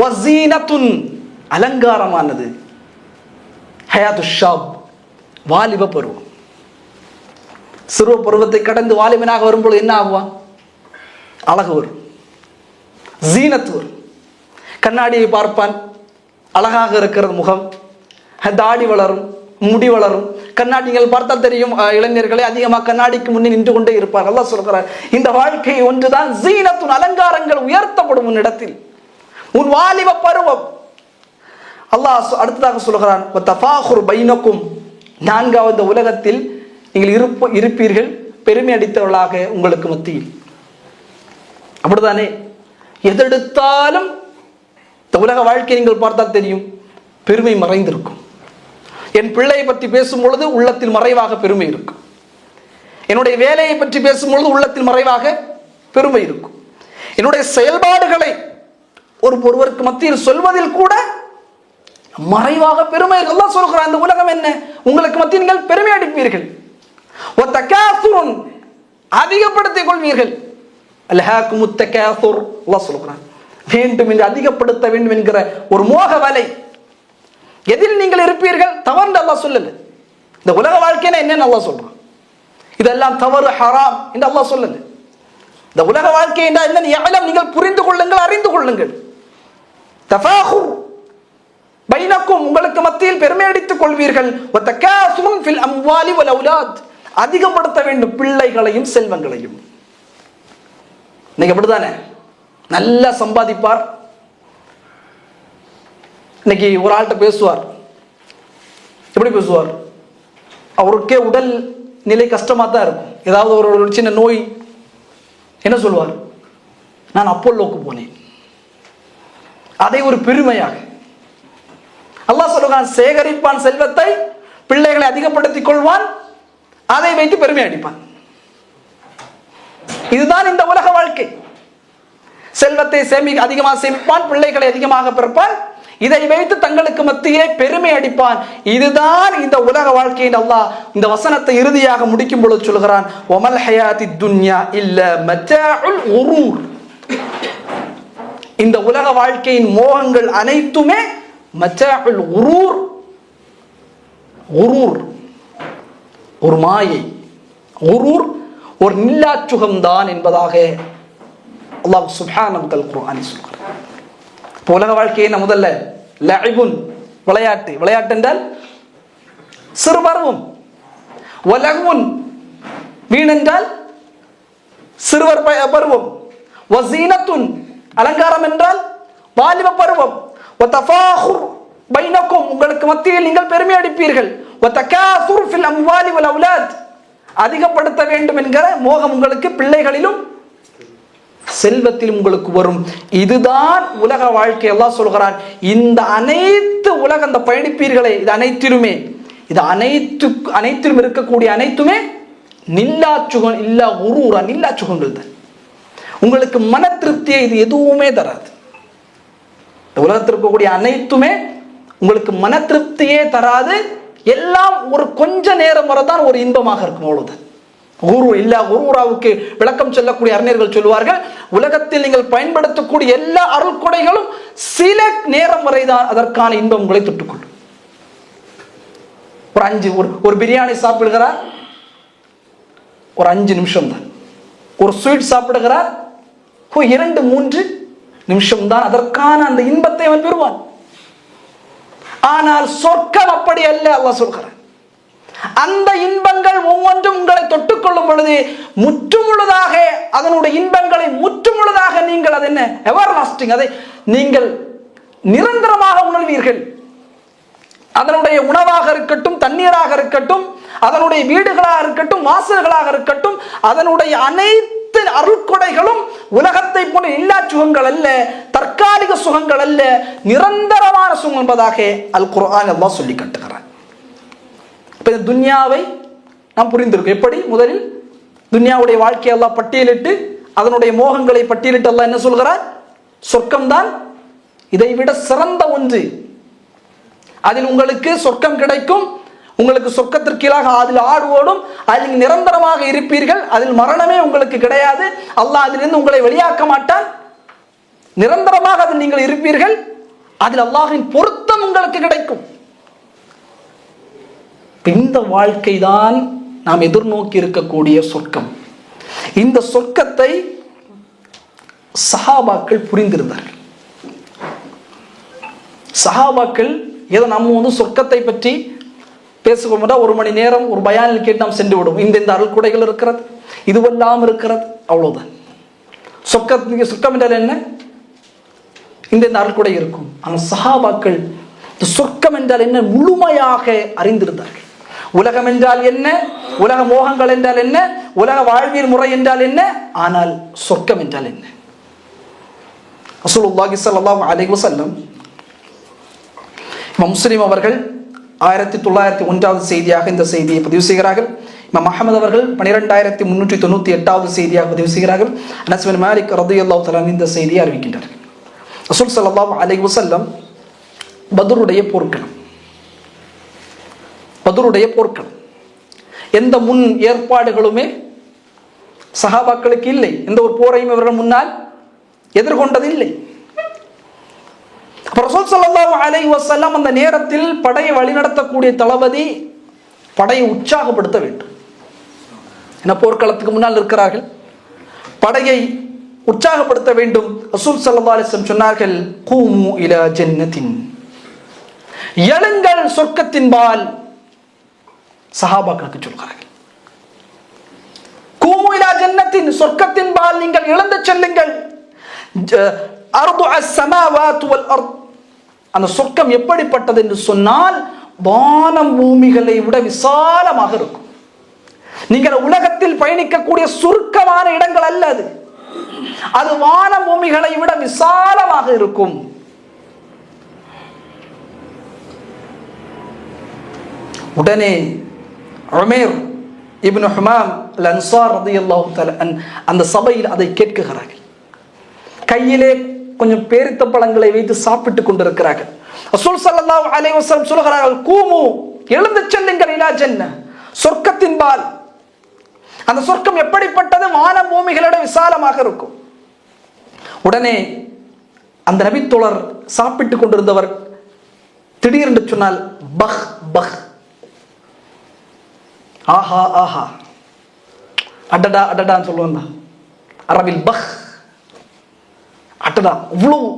வஸீனத்துன் அலங்காரமானது, ஹயாத்து ஷாப் வாலிப பருவம். சிறுவ பருவத்தை கடந்து வாலிபனாக வரும்போது என்ன ஆகுவான்? அழகு வரும், ஜீனத்து வரும், கண்ணாடியை பார்ப்பான், அழகாக இருக்கிறது முகம், தாடி வளரும், முடி வளரும். கண்ணாடிகள் பார்த்தால் தெரியும், இளைஞர்களை அதிகமாக கண்ணாடிக்கு முன்னே நின்று கொண்டே இருப்பார். அல்லாஹ் சொல்கிறார், இந்த வாழ்க்கை ஒன்றுதான் ஜீனத்துன் அலங்காரங்கள் உயர்த்தப்படும் உன் இடத்தில், உன் வாலிப பருவம். அல்லாஹ் அடுத்ததாக சொல்கிறான், தஃபாகுர் பைனக்கும், நான்காவது உலகத்தில் நீங்கள் இருப்பீர்கள் பெருமை அடித்தவர்களாக உங்களுக்கு மத்தியில். அப்படித்தானே? எதெடுத்தாலும் இந்த உலக வாழ்க்கையை நீங்கள் பார்த்தால் தெரியும், பெருமை மறைந்திருக்கும். என் பிள்ளையை பற்றி பேசும் பொழுது உள்ளத்தில் மறைவாக பெருமை இருக்கும். என்னுடைய வேலையை பற்றி பேசும் பொழுது உள்ளத்தில் மறைவாக பெருமை இருக்கும். என்னுடைய செயல்பாடுகளை ஒருவருக்கு மத்தியில் சொல்வதில் கூட மறைவாக பெருமை. அல்லாஹ் சொல்கிறான், இந்த உலகம் என்ன, உங்களுக்கு மத்தியில் நீங்கள் பெருமை அடிப்பீர்கள், அதிகப்படுத்திக் கொள்வீர்கள். அல்ஹாகுமுத் தகாசுர், அல்லாஹ் சொல்கிறான், வேண்டும் என்று அதிகப்படுத்த வேண்டும் என்கிற ஒரு மோக வலை. எதில் நீங்கள் இருப்பீர்கள் தவறு அல்லாஹ் சொல்லல. இந்த உலக வாழ்க்கைனா என்னன்னு அல்லாஹ் சொல்றான், இதெல்லாம் தவறு ஹராம் என்று அல்லாஹ் சொல்லல. இந்த உலக வாழ்க்கை என்றால் என்ன நீங்கள் புரிந்து கொள்ளுங்கள், அறிந்து கொள்ளுங்கள். தஃபாகுர் பைனக்கும், உங்களுக்கு மத்தியில் பெருமை அடித்துக் கொள்வீர்கள். வதகாசுன் ஃபில் அம்வாலி வல் அவுலாத், அதிகப்படுத்த வேண்டும் பிள்ளைகளையும் செல்வங்களையும். இன்னைக்கு அப்படிதானே, நல்லா சம்பாதிப்பார். இன்னைக்கு ஒரு ஆள்கிட்ட பேசுவார், எப்படி பேசுவார்? அவருக்கே உடல் நிலை கஷ்டமாக தான் இருக்கும். ஏதாவது ஒரு சின்ன நோய், என்ன சொல்வார்? நான் அப்போலோக்கு போனேன். அதை ஒரு பெருமையாக அல்லாஹ் சொல்லுகிறான், சேகரிப்பான் செல்வத்தை, பிள்ளைகளை அதிகப்படுத்திக் கொள்வான், அதை வைத்து பெருமை அடிப்பான். இதுதான் இந்த உலக வாழ்க்கை. செல்வத்தை அதிகமாக சேமிப்பான், பிள்ளைகளை அதிகமாக பிறப்பான், இதை வைத்து தங்களுக்கு மத்தியிலே பெருமை அடிப்பான். இதுதான் இந்த உலக வாழ்க்கை. அல்லாஹ் இந்த வசனத்தை இறுதியாக முடிக்கும் பொழுது சொல்கிறான், வமல் ஹயாத்தித் துன்யா இல்ல மத்தாஉல் குரூர், இந்த உலக வாழ்க்கையின் மோகங்கள் அனைத்துமே மத்தாஉல் குரூர், குரூர் ஒரு மாயை, குரூர் ஒரு நில்லாச்சுகம்தான் என்பதாக அல்லாஹ் சுப்ஹானஹு வ தஆலா குர்ஆனில் சொல்கிறார். உலக வாழ்க்கையை முதல்ல லஇபுன் விளையாட்டு, விளையாட்டு என்றால் சிறு பருவம், வலகுன் வீண் என்றால் சிறுவர் பருவம், வஸீனத்துன் அலங்காரம் என்றால் வாலிப பருவம், வதஃபாகுர் பைனக்கும் உங்களுக்கு மத்தியில் நீங்கள் பெருமை அடிப்பீர்கள், வதகாசுர் ஃபில் அம்வாலி வல் அவுலாத் அதிகப்படுத்த வேண்டும் என்கிற மோகம் உங்களுக்கு பிள்ளைகளிலும் செல்வத்திலும் உங்களுக்கு வரும். இதுதான் உலக வாழ்க்கை. அல்லாஹ் சொல்கிறான், இந்த அனைத்து உலக அந்த பயணிப்பீர்களே, இது அனைத்திலுமே, இது அனைத்திலும் இருக்கக்கூடிய அனைத்துமே நில்லாச்சுகம் இல்லா உருரா, நில்லாச்சுகங்கள் தான். உங்களுக்கு மன திருப்தியை இது எதுவுமே தராது. இந்த உலகத்தில் இருக்கக்கூடிய அனைத்துமே உங்களுக்கு மன திருப்தியே தராது. எல்லாம் ஒரு கொஞ்ச நேரம் வரதான் ஒரு இன்பமாக இருக்கும், அவ்வளவுதான். குரு இல்லா குருராவுக்கு விளக்கம் சொல்லக்கூடிய அறிஞர்கள் சொல்லுவார்கள், உலகத்தில் நீங்கள் பயன்படுத்தக்கூடிய எல்லா அருள் கொடைகளும் சில நேரம் வரைதான் அதற்கான இன்பம் உங்களை தொட்டுக்கொள்ளும். ஒரு பிரியாணி சாப்பிடுகிறார், ஒரு 5 நிமிஷம் தான். ஒரு ஸ்வீட் சாப்பிடுகிறார், 2-3 நிமிஷம் தான் அதற்கான அந்த இன்பத்தை அவன் பெறுவான். ஆனால் சொர்க்கம் அப்படி அல்ல. அல்லாஹ் சொல்கிறார், அந்த இன்பங்கள் ஒவ்வொன்றும் உங்களை தொட்டுக்கொள்ளும் பொழுது முற்றுமுழுதாக அதனுடைய இன்பங்களை முற்றுமுழுதாக நீங்கள் அது என்ன எவர் லாஸ்டிங், அதை நீங்கள் நிரந்தரமாக உணர்வீர்கள். அதனுடைய உணவாக இருக்கட்டும், தண்ணீராக இருக்கட்டும், அதனுடைய வீடுகளாக இருக்கட்டும், வாசல்களாக இருக்கட்டும், அதனுடைய அனைத்து அருட்கொடைகளும் உலகத்தை போன்ற எல்லா சுகங்கள் அல்ல, தற்காலிக சுகங்கள் அல்ல, நிரந்தரமான சுகம் என்பதாக அல் குர்ஆன் அல்லாஹ் சொல்லி காட்டுகிறார். இப்ப இந்த துன்யாவை நாம் புரிந்திருக்கோம். எப்படி? முதலில் துன்யாவுடைய வாழ்க்கையை அல்லாஹ் பட்டியலிட்டு, அதனுடைய மோகங்களை பட்டியலிட்டு அல்லாஹ் என்ன சொல்கிறார்? சொர்க்கம்தான் இதை விட சிறந்த ஒன்று, அதில் உங்களுக்கு சொர்க்கம் கிடைக்கும், உங்களுக்கு சொர்க்கத்திற்கீழாக அதில் ஆடு ஓடும், அதில் நிரந்தரமாக இருப்பீர்கள், அதில் மரணமே உங்களுக்கு கிடையாது, அல்லாஹ் அதிலிருந்து உங்களை வெளியாக்க மாட்டான், நிரந்தரமாக அதில் நீங்கள் இருப்பீர்கள், அதில் அல்லாஹின் பொருத்தம் உங்களுக்கு கிடைக்கும். இந்த வாழ்க்கை தான் நாம் எதிர்நோக்கி இருக்கக்கூடிய சொர்க்கம். இந்த சொர்க்கத்தை சஹாபாக்கள் புரிந்திருந்தார்கள். சஹாபாக்கள் ஏதோ நம்ம சொர்க்கத்தை பற்றி பேசுவோம், ஒரு மணி நேரம் ஒரு பயானில் கேட்டு நாம் சென்று விடுவோம். இந்த அருள்கொடைகள் இருக்கிறது, இதுவெல்லாம் இருக்கிறது, அவ்வளவுதான். சொர்க்கம் என்றால் என்ன? இந்த அருள்கொடை இருக்கும். ஆனால் சஹாபாக்கள் சொர்க்கம் என்றால் என்ன முழுமையாக அறிந்திருந்தார்கள். உலகம் என்றால் என்ன, உலக மோகங்கள் என்றால் என்ன, உலக வாழ்வியல் முறை என்றால் என்ன, ஆனால் சொர்க்கம் என்றால் என்ன? ரசூலுல்லாஹி ஸல்லல்லாஹு அலைஹி வஸல்லம் முஸ்லிம் அவர்கள் 1901வது செய்தியாக இந்த செய்தியை பதிவு செய்கிறார்கள். இமாம் அஹ்மத் அவர்கள் 12398வது செய்தியாக பதிவு செய்கிறார்கள். அனஸ் பின் மாலிக் ரலியல்லாஹு தஆலா இந்த செய்தியை அறிவிக்கின்றார்கள். ரசூல் ஸல்லல்லாஹு அலைஹி வஸல்லம் பத்ருடைய போர்க்களம், பத்ருடைய போர்க்களம், எந்த முன் ஏற்பாடுகளுமே சஹாபாக்களுக்கு இல்லை. எந்த ஒரு போரையும் இவர்கள் முன்னால் எதிர்கொண்டது இல்லை. ரசூல் ஸல்லல்லாஹு அலைஹி வஸல்லம் அந்த நேரத்தில் படையை வழிநடத்தக்கூடிய தளபதி படையை உற்சாகப்படுத்த வேண்டும். என்ன, போர்க்களத்துக்கு முன்னால் இருக்கிறார்கள், படையை உற்சாகப்படுத்த வேண்டும். ரசூல் ஸல்லல்லாஹு அலைஹி வஸல்லம் சொன்னார்கள், கூமு இலா ஜன்னத்தின், எழுங்கள் சொர்க்கத்தின்பால். சஹாபாக்களுக்கு சொல்கிறார்கள், கூமு இலா ஜன்னத்தின், சொர்க்கத்தின்பால் நீங்கள் எழுந்து செல்லுங்கள். அர்து அஸ்-ஸமாவாத் வல் அர்த், அந்த சொர்க்கம் எப்படிப்பட்டது என்று சொன்னால் வானம் பூமிகளை விட விசாலமாக இருக்கும். நீங்கள் உலகத்தில் பயணிக்கக்கூடிய சுருக்கமான இடங்கள் அல்ல அது, அது வானம் பூமிகளை விட விசாலமாக இருக்கும். உடனே உமைர் இப்னு ஹுமாம் அல்-அன்சார் ரலியல்லாஹு தஆலா அந்த சபையில் அதை கேட்கிறார்கள். கையிலே கொஞ்சம் பேரித்த பழங்களை வைத்து சாப்பிட்டுக் கொண்டிருக்கிறார்கள். ரசூல் ஸல்லல்லாஹு அலைஹி வஸல்லம் சொல்கிறார்கள், கூமு, எழுந்து செல்லுங்கள் இலா ஜன்னah, சொர்க்கத்தின்பால். அந்த சொர்க்கம் எப்படிப்பட்டது? வான பூமிகளோட விசாலமாக இருக்கும். உடனே அந்த நபித்தோழர் சாப்பிட்டுக் கொண்டிருந்தவர் திடீரென்று சொன்னால், பஹ் பஹ், ஆஹா ஆஹா, அடடா அடடான்னு சொல்லுவாங்க அரபில், பஹ் அட்டடா, அவ்வளவு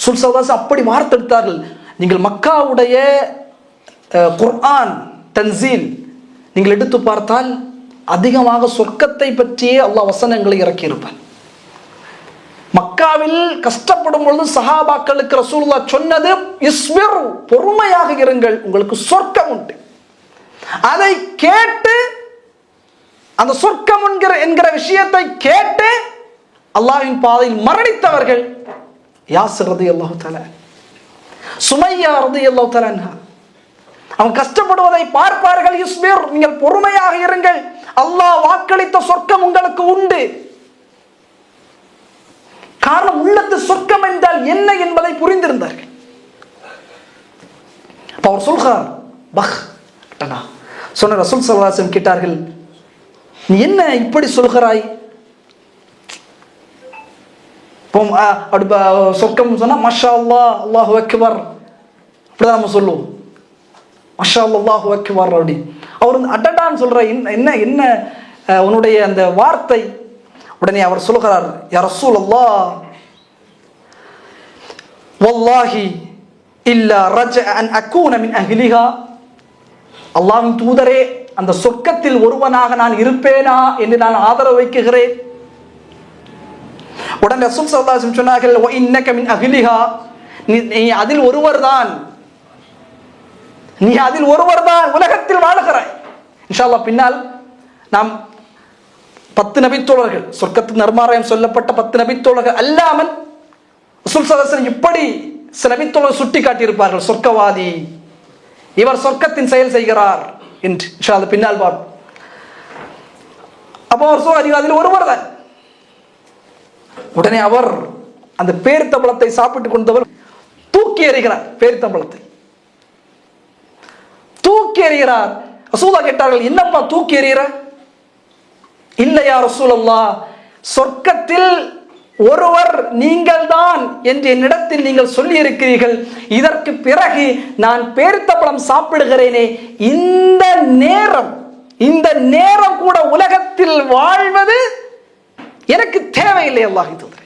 சுல்சவாஸ் அப்படி வார்த்தெடுத்தார்கள். நீங்கள் மக்காவுடைய குர்ஆன் தன்சீல் நீங்கள் எடுத்து பார்த்தால் அதிகமாக சொர்க்கத்தை பற்றியே அல்லாஹ் வசனங்களை இறக்கியிருப்பார். மக்காவில் கஷ்டப்படும் பொழுது சஹாபாக்களுக்கு ரசூலுல்லாஹ் சொன்னது, இஸ்பிர், பொறுமையாக இருங்கள், உங்களுக்கு சொர்க்கம் உண்டு. அதை கேட்டு, அந்த சொர்க்கம் என்கிற விஷயத்தை கேட்டு அல்லாஹ்வின் பாதையில் மரணித்தவர்கள் யாசிர் ரலியல்லாஹு தஆலா, சுமையா ரலியல்லாஹு தஆலா அன்ஹா. அவங்க கஷ்டப்படுவதை பார்ப்பார்கள், இஸ்பிர், நீங்கள் பொறுமையாக இருங்கள், அல்லாஹ் வாக்களித்த சொர்க்கம் உங்களுக்கு உண்டு. காரணம், உள்ளத்து சொர்க்கம் என்றால் என்ன என்பதை புரிந்திருந்தார்கள். அவர் சொல்கிறார், பஹ் சொன்ன ரசூல் ஸல்லல்லாஹு அலைஹி வஸல்லம் கேட்டார்கள், நீ என்ன இப்படி சொல்கிறாய்? சொர்க்கம் சொன்னா மஷா அல்லாஹ், அல்லாஹு அக்பர், அப்படிதான் நம்ம சொல்லுவோம், மஷா அல்லாஹ், அல்லாஹு அக்பர் அப்படி. அவர் அடடான்னு சொல்ற, என்ன என்ன உன்னுடைய அந்த வார்த்தை. உடனே அவர் சொல்கிறார், யா ரசூலல்லாஹ், வல்லாஹி இல்லா ரஜஅ அன் அகூன மின் அஹ்லிஹா, அல்லாஹ்வின் தூதரே, அந்த சொர்க்கத்தில் ஒருவனாக நான் இருப்பேனா என்று நான் ஆதரவு வைக்கிறேன். உடனே ரசூல் ஸல்லல்லாஹு அலைஹி வஸல்லம் சொன்னார்கள், வ இன்னக மின் அஹ்லிஹா, நீ அதில் ஒருவர் தான். நீ அதில் ஒருவர் தான் உலகத்தில் வாழுகிறாய். இன்ஷா அல்லாஹ் பின்னால் நாம் 10 நபித்தோழர்கள், சொர்க்கத்தின் நர்மாராயம் சொல்லப்பட்ட 10 நபித்தோழர்கள் அல்லாமல் ரசூல் ஸல்லல்லாஹு அலைஹி வஸல்லம் இப்படி சில நபித்தோழர்கள் சுட்டி காட்டியிருப்பார்கள், சொர்க்கவாதி, இவர் சொர்க்கத்தின் செயல் செய்கிறார் என்று. இன்ஷா அல்லாஹ் பின்னால் பார்ப்போம். அப்போ அதில் ஒருவர் தான். உடனே அவர் அந்த பேரித்தம்பளத்தை சாப்பிட்டுக் கொண்டவர் தூக்கி எறிகிறார். பேரித்தம்பளத்தை தூக்கி எறிகிறார். ரசூலா கேட்டார்கள், என்னப்பா தூக்கி எறிகிற? இல்லையா ரசூலல்லாஹ், சொர்க்கத்தில் ஒருவர் நீங்கள் தான் என்று என்னிடத்தில் நீங்கள் சொல்லி இருக்கிறீர்கள். இதற்கு பிறகு நான் பேரித்தம்பளம் சாப்பிடுகிறேனே, இந்த நேரம் கூட உலகத்தில் வாழ்வது எனக்கு தேவையில்லை. அல்லாஹ் தூதரே,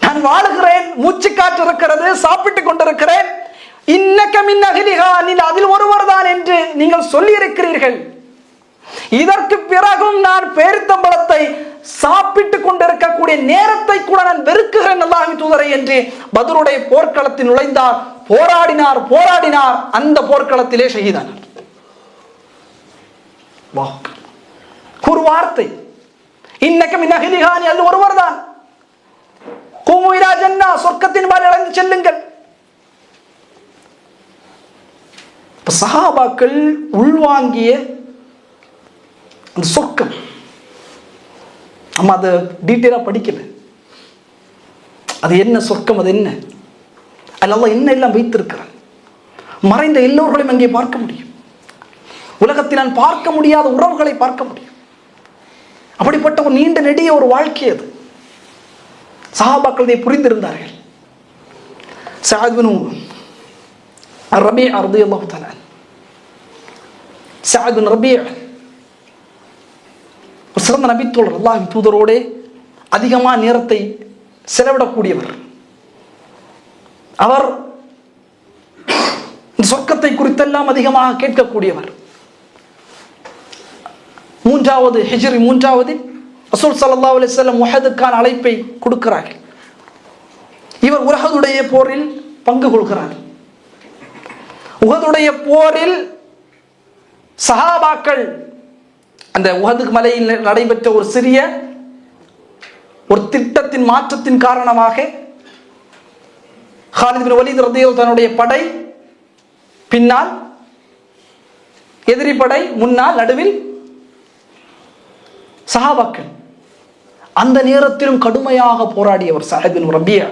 நான் வாழுகிறேன், மூச்சு காற்று இருக்கிறது, சாப்பிட்டுக் கொண்டிருக்கிறேன். இன்னக மின் அஹ்லிஹா, அதில் ஒருவர் தான் என்று நீங்கள் சொல்லி இருக்கிறீர்கள். இதற்கு பிறகும் நான் பேரித்தம்பளத்தை சாப்பிட்டுக் கொண்டிருக்கக்கூடிய நேரத்தை கூட நான் வெறுக்குகிறேன் அல்லாஹ்வின் தூதரை என்று பத்ருடைய போர்க்களத்தில் நுழைந்தார். போராடினார். அந்த போர்க்களத்திலே ஷஹீதானார். ஒரு வார்த்தை, இன்னக மின் அஹ்லிஹா, அதில் ஒருவர் தான். குமு இலா ஜன்னா, சொர்க்கத்தின் பால் அடைந்து செல்லுங்கள். சஹாபாக்கள் உள்வாங்கிய அந்த சொர்க்கம், நம்ம அதை டீட்டெயிலா படிக்கல. அது என்ன சொர்க்கம், அது என்ன, அல்லாஹ் என்ன எல்லாம் வைத்திருக்கிறான். மறைந்த எல்லோர்களையும் அங்கே பார்க்க முடியும். உலகத்தில் நான் பார்க்க முடியாத உறவுகளை பார்க்க முடியும். அப்படிப்பட்ட ஒரு நீண்ட நெடிய ஒரு வாழ்க்கை அது. சஹாபாக்கள் இதை புரிந்திருந்தார்கள். சஅத் பின் ரபீஅ ரலியல்லாஹு தஆலா, சஅத் பின் ரபீஅ ஒரு சிறந்த நபித்தோழர், அல்லாஹ்வின் தூதரோடு அதிகமாக நேரத்தை செலவிடக்கூடியவர். அவர் சொர்க்கத்தை குறித்தெல்லாம் அதிகமாக கேட்கக்கூடியவர். மூன்றாவது ரசூல் ஸல்லல்லாஹு அலைஹி வஸல்லம் உஹதுக்கான அழைப்பை கொடுக்கிறார்கள். இவர் உஹதுடைய போரில் பங்கு கொள்கிறார். உஹதுடைய போரில் சஹாபாக்கள், அந்த உஹது மலையில் நடைபெற்ற ஒரு சிறிய ஒரு திட்டத்தின் மாற்றத்தின் காரணமாக காலித் பின் வலீத் ரலியல்லாஹு தன்னுடைய படை பின்னால், எதிரி படை முன்னால், நடுவில் சஹாபாக்கள். அந்த நேரத்திலும் கடுமையாக போராடியவர் சஅத் பின் ரபீஅ.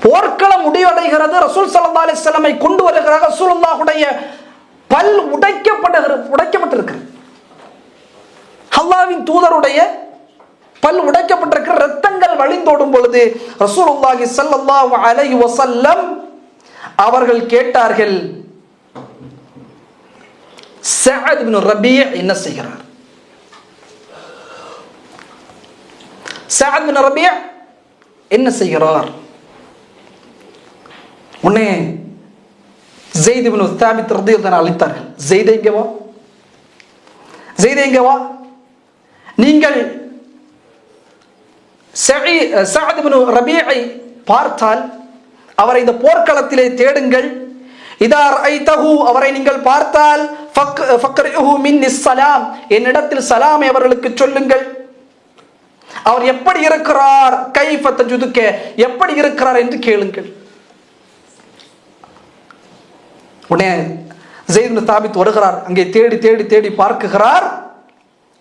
போர்க்களம் முடிவடைகிறது. ரசூல் ஸல்லல்லாஹு அலைஹி வஸல்லம் கொண்டு வருகிறார். ரசூலுல்லாஹுடைய பல் உடைக்கப்பட்டிருக்கிறது. அல்லாஹ்வின் தூதருடைய பல் உடைக்கப்பட்டிருக்கிற, இரத்தங்கள் வழிந்தோடும் பொழுது ரசூலுல்லாஹி ஸல்லல்லாஹு அலைஹி வஸல்லம் அவர்கள் கேட்டார்கள், சஅத் பின் ரபீஅ என்ன செய்கிறார்? சஅத் பின் ரபீஅ என்ன செய்கிறார்? உடனே ஸைத் இப்னு சாபித் ரலியல்லாஹு அன்ஹு அழைத்தார்கள். ஸைத் எங்கே வா, நீங்கள் சஅத் இப்னு ரபீஅை பார்த்தால் அவரை இந்த போர்க்களத்திலே தேடுங்கள். இதா ரஅய்தஹு, அவரை நீங்கள் பார்த்தால் ஃபக்ரிஹு மின்னி ஸலாம், என்னிடத்தில் சலாமை அவர்களுக்கு சொல்லுங்கள். அவர் எப்படி இருக்கிறார், கைஃப தஜுதுக, எப்படி இருக்கிறார் என்று கேளுங்கள். உடனே ஸைத் இப்னு சாபித் வருகிறார். அங்கே தேடி தேடி தேடி பார்க்குகிறார்.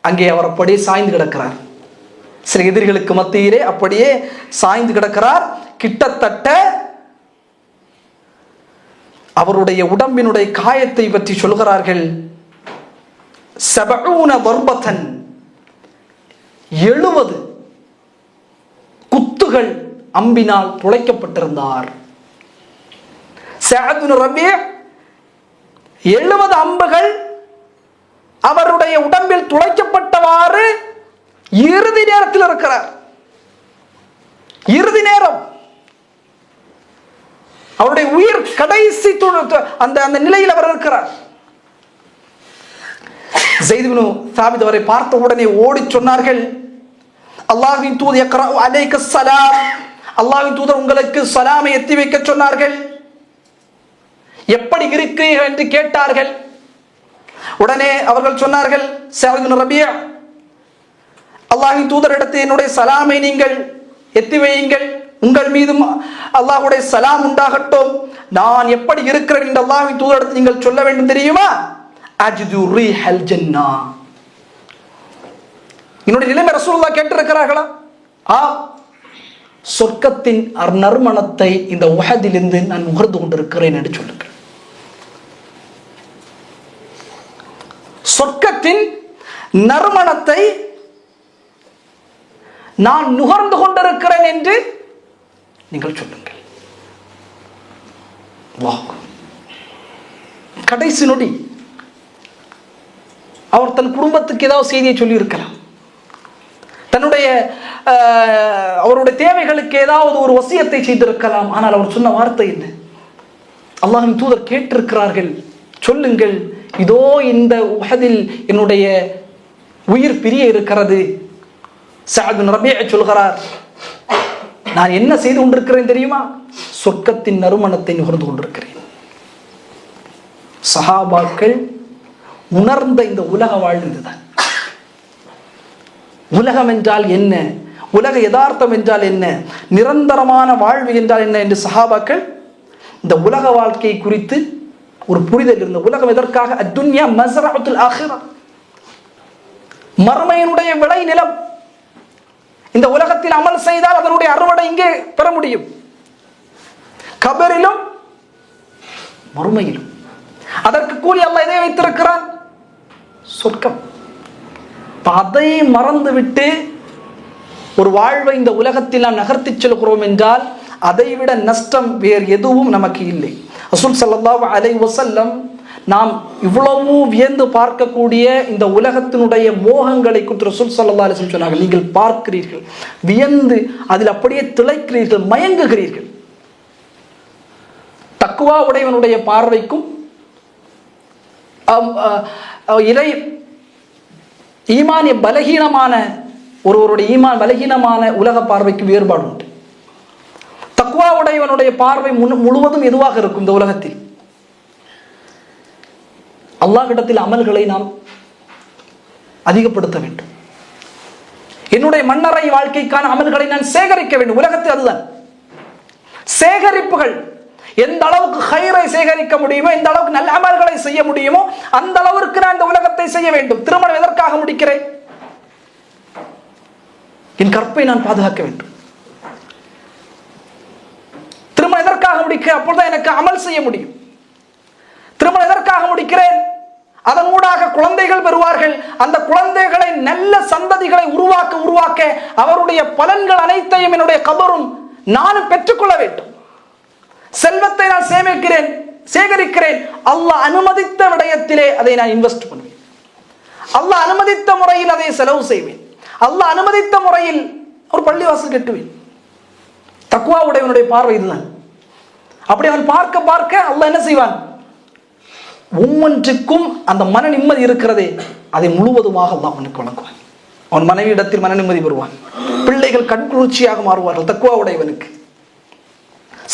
அங்கே அவர் அப்படியே சாய்ந்து கிடக்கிறார். சில எதிரிகளுக்கு மத்தியிலே அப்படியே சாய்ந்து கிடக்கிறார். கிட்டத்தட்ட அவருடைய உடம்பினுடைய காயத்தை பற்றி சொல்கிறார்கள், 70 தர்பத்தன், 70 குத்துகள் அம்பினால் துளைக்கப்பட்டிருந்தார். சஅத் பின் ரபீஅ 70 அம்புகள் அவருடைய உடம்பில் துளைக்கப்பட்டவாறு இறுதி நேரத்தில் இருக்கிறார். இறுதி நேரம், அவருடைய உயிர் கடைசி அந்த நிலையில் அவர் இருக்கிறார். ஸைத் இப்னு சாபித் அவரை பார்த்த உடனே ஓடி சொன்னார்கள், அல்லாஹ்வின் தூதர் யக்ரஉ அலைக ஸலாம், அல்லாஹ்வின் தூதர் உங்களுக்கு சலாமை எத்தி வைக்க சொன்னார்கள். எப்படி இருக்கிறீர்கள் என்று கேட்டார்கள். உடனே அவர்கள் சொன்னார்கள், சஅத் பின் ரபியா, அல்லாஹ்வின் தூதரிடத்தில் என்னுடைய சலாமை நீங்கள் எத்தி வையுங்கள், உங்கள் மீதும் அல்லாஹ்வுடைய சலாம் உண்டாகட்டும். நான் எப்படி இருக்கிறேன் என்று அல்லாஹ்வின் தூதரிடத்தில் நீங்கள் சொல்ல வேண்டும் தெரியுமா? அஜிது ரீஹல் ஜன்னா. என்னுடைய நிலைமை ரசூலுல்லாஹ் கேட்டிருக்கிறார்களா? சொர்க்கத்தின் நறுமணத்தை இந்த உஹதிலிருந்து நான் நுகர்ந்து கொண்டிருக்கிறேன் என்று சொல்லுங்கள். சொர்க்கத்தின் நறுமணத்தை நான் நுகர்ந்து கொண்டிருக்கிறேன் என்று நீங்கள் சொல்லுங்கள். கடைசி நொடி அவர் தன் குடும்பத்துக்கு ஏதாவது செய்தியை சொல்லி இருக்கலாம், தன்னுடைய அவருடைய தேவைகளுக்கு ஏதாவது ஒரு வசியத்தை செய்திருக்கலாம். ஆனால் அவர் சொன்ன வார்த்தை என்ன? அல்லாஹ்வின் தூதர் கேட்டிருக்கிறார்கள், சொல்லுங்கள், இதோ இந்த உஹதில் என்னுடைய உயிர் பிரிய இருக்கிறது. சஅத் பின் ரபியா சொல்கிறார், நான் என்ன செய்து கொண்டிருக்கிறேன் தெரியுமா? சொர்க்கத்தின் நறுமணத்தை நுகர்ந்து கொண்டிருக்கிறேன். சஹாபாக்கள் உணர்ந்த இந்த உலக வாழ்ந்துதான். உலகம் என்றால் என்ன, உலக யதார்த்தம் என்றால் என்ன, நிரந்தரமான வாழ்வு என்றால் என்ன என்று சஹாபாக்கள் இந்த உலக வாழ்க்கை குறித்து ஒரு புரிதல் இருந்த. உலகம் எதற்காக? அத்துன்யா மஸ்ரஅத்துல் ஆখিরাহ, மறுமையினுடைய விளை நிலம். இந்த உலகத்தில் அமல் செய்தால் அதனுடைய அறுவடை இங்கே பெற முடியும், கபரிலும் மறுமையிலும். அதற்கு கூலி அல்லாஹ் எதை வைத்திருக்கிறான்? சொர்க்கம். அதை மறந்துவிட்டு ஒரு வாழ்வை இந்த உலகத்தில் நாம் நகர்த்தி செல்கிறோம் என்றால் அதைவிட நஷ்டம் வேறு எதுவும் நமக்கு இல்லை. ரசூல் ஸல்லல்லாஹு அலைஹி வஸல்லம் நாம் இவ்வளவு வியந்து பார்க்கக்கூடிய இந்த உலகத்தினுடைய மோகங்களை குறித்து ரசூல் ஸல்லல்லாஹு அலைஹி வஸல்லம் சொன்னார்கள், நீங்கள் பார்க்கிறீர்கள், வியந்து அதில் அப்படியே திளைக்கிறீர்கள், மயங்குகிறீர்கள். தக்வா உடையவனுடைய பார்வைக்கும் இறை ஈமானிய பலகீனமான ஒருவருடைய ஈமான் பலகீனமான உலக பார்வைக்கு வேறுபாடு உண்டு. தக்வா உடையவனுடைய பார்வை முழுவதும் எதுவாக இருக்கும்? இந்த உலகத்தில் அல்லாஹ்விடத்தில் அமல்களை நாம் அதிகப்படுத்த வேண்டும். என்னுடைய மன்னரை வாழ்க்கைக்கான அமல்களை நான் சேகரிக்க வேண்டும். உலகத்தில் அதுதான் சேகரிப்புகள். எந்த அளவுக்கு ஹைரை சேகரிக்க முடியுமோ, எந்த அளவுக்கு நல்ல அமல்களை செய்ய முடியுமோ அந்த அளவிற்கு நான் இந்த உலகத்தை செய்ய வேண்டும். திருமணம் எதற்காக முடிக்கிறேன்? என் கற்பை நான் பாதுகாக்க வேண்டும். திருமணம் எதற்காக முடிக்கிறேன்? அப்பொழுதுதான் எனக்கு அமல் செய்ய முடியும். திருமணம் எதற்காக முடிக்கிறேன்? அதன் ஊடாக குழந்தைகள் பெறுவார்கள். அந்த குழந்தைகளை நல்ல சந்ததிகளை உருவாக்க அவருடைய பலன்கள் அனைத்தையும் என்னுடைய கபரும் நானும் பெற்றுக்கொள்ள வேண்டும். செல்வத்தை நான் சேகரிக்கிறேன். அல்லாஹ் அனுமதித்த விடயத்திலே அதை நான் இன்வெஸ்ட் பண்ணுவேன். அல்லாஹ் அனுமதித்த முறையில் அதை செலவு செய்வேன். அல்லாஹ் அனுமதித்த முறையில் ஒரு பள்ளிவாசல் கட்டுவேன். தக்வா உடையவனுடைய பார்வை இதுதான். அப்படி அவன் பார்க்க அல்லாஹ் என்ன செய்வான்? ஒவ்வொன்றுக்கும் அந்த மன நிம்மதி இருக்கிறதே அதை முழுவதுமாக அல்லாஹ் அவனுக்கு வழங்குவான். அவன் மனைவியிடத்தில் மன நிம்மதி பெறுவான். பிள்ளைகள் கண்குளிர்ச்சியாக மாறுவார்கள். தக்வா உடையவனுக்கு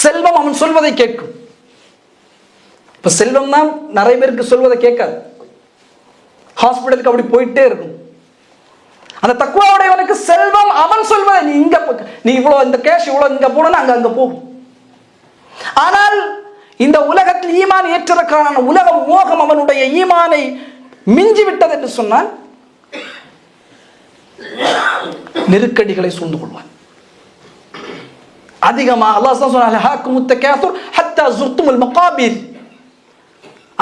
செல்வம் அவன் சொல்வதை கேட்கும். இப்ப செல்வம் தான் நிறைய பேருக்கு சொல்வதை கேட்காது. ஹாஸ்பிட்டலுக்கு அப்படி போயிட்டே இருக்கும். அந்த தக்வா உடையவனுக்கு செல்வம் அவன் சொல்வதை, நீ இவ்வளவு இந்த கேஷ் இவ்வளவு இங்க போனா அங்க போகும். ஆனால் இந்த உலகத்தில் ஈமான் ஏற்றிருக்கிறான். உலக மோகம் அவனுடைய ஈமானை மிஞ்சி விட்டது என்று சொன்னால் நெருக்கடிகளை சூழ்ந்து கொள்வான். அதிகமாக அல்லாஹ் சொன்னார்,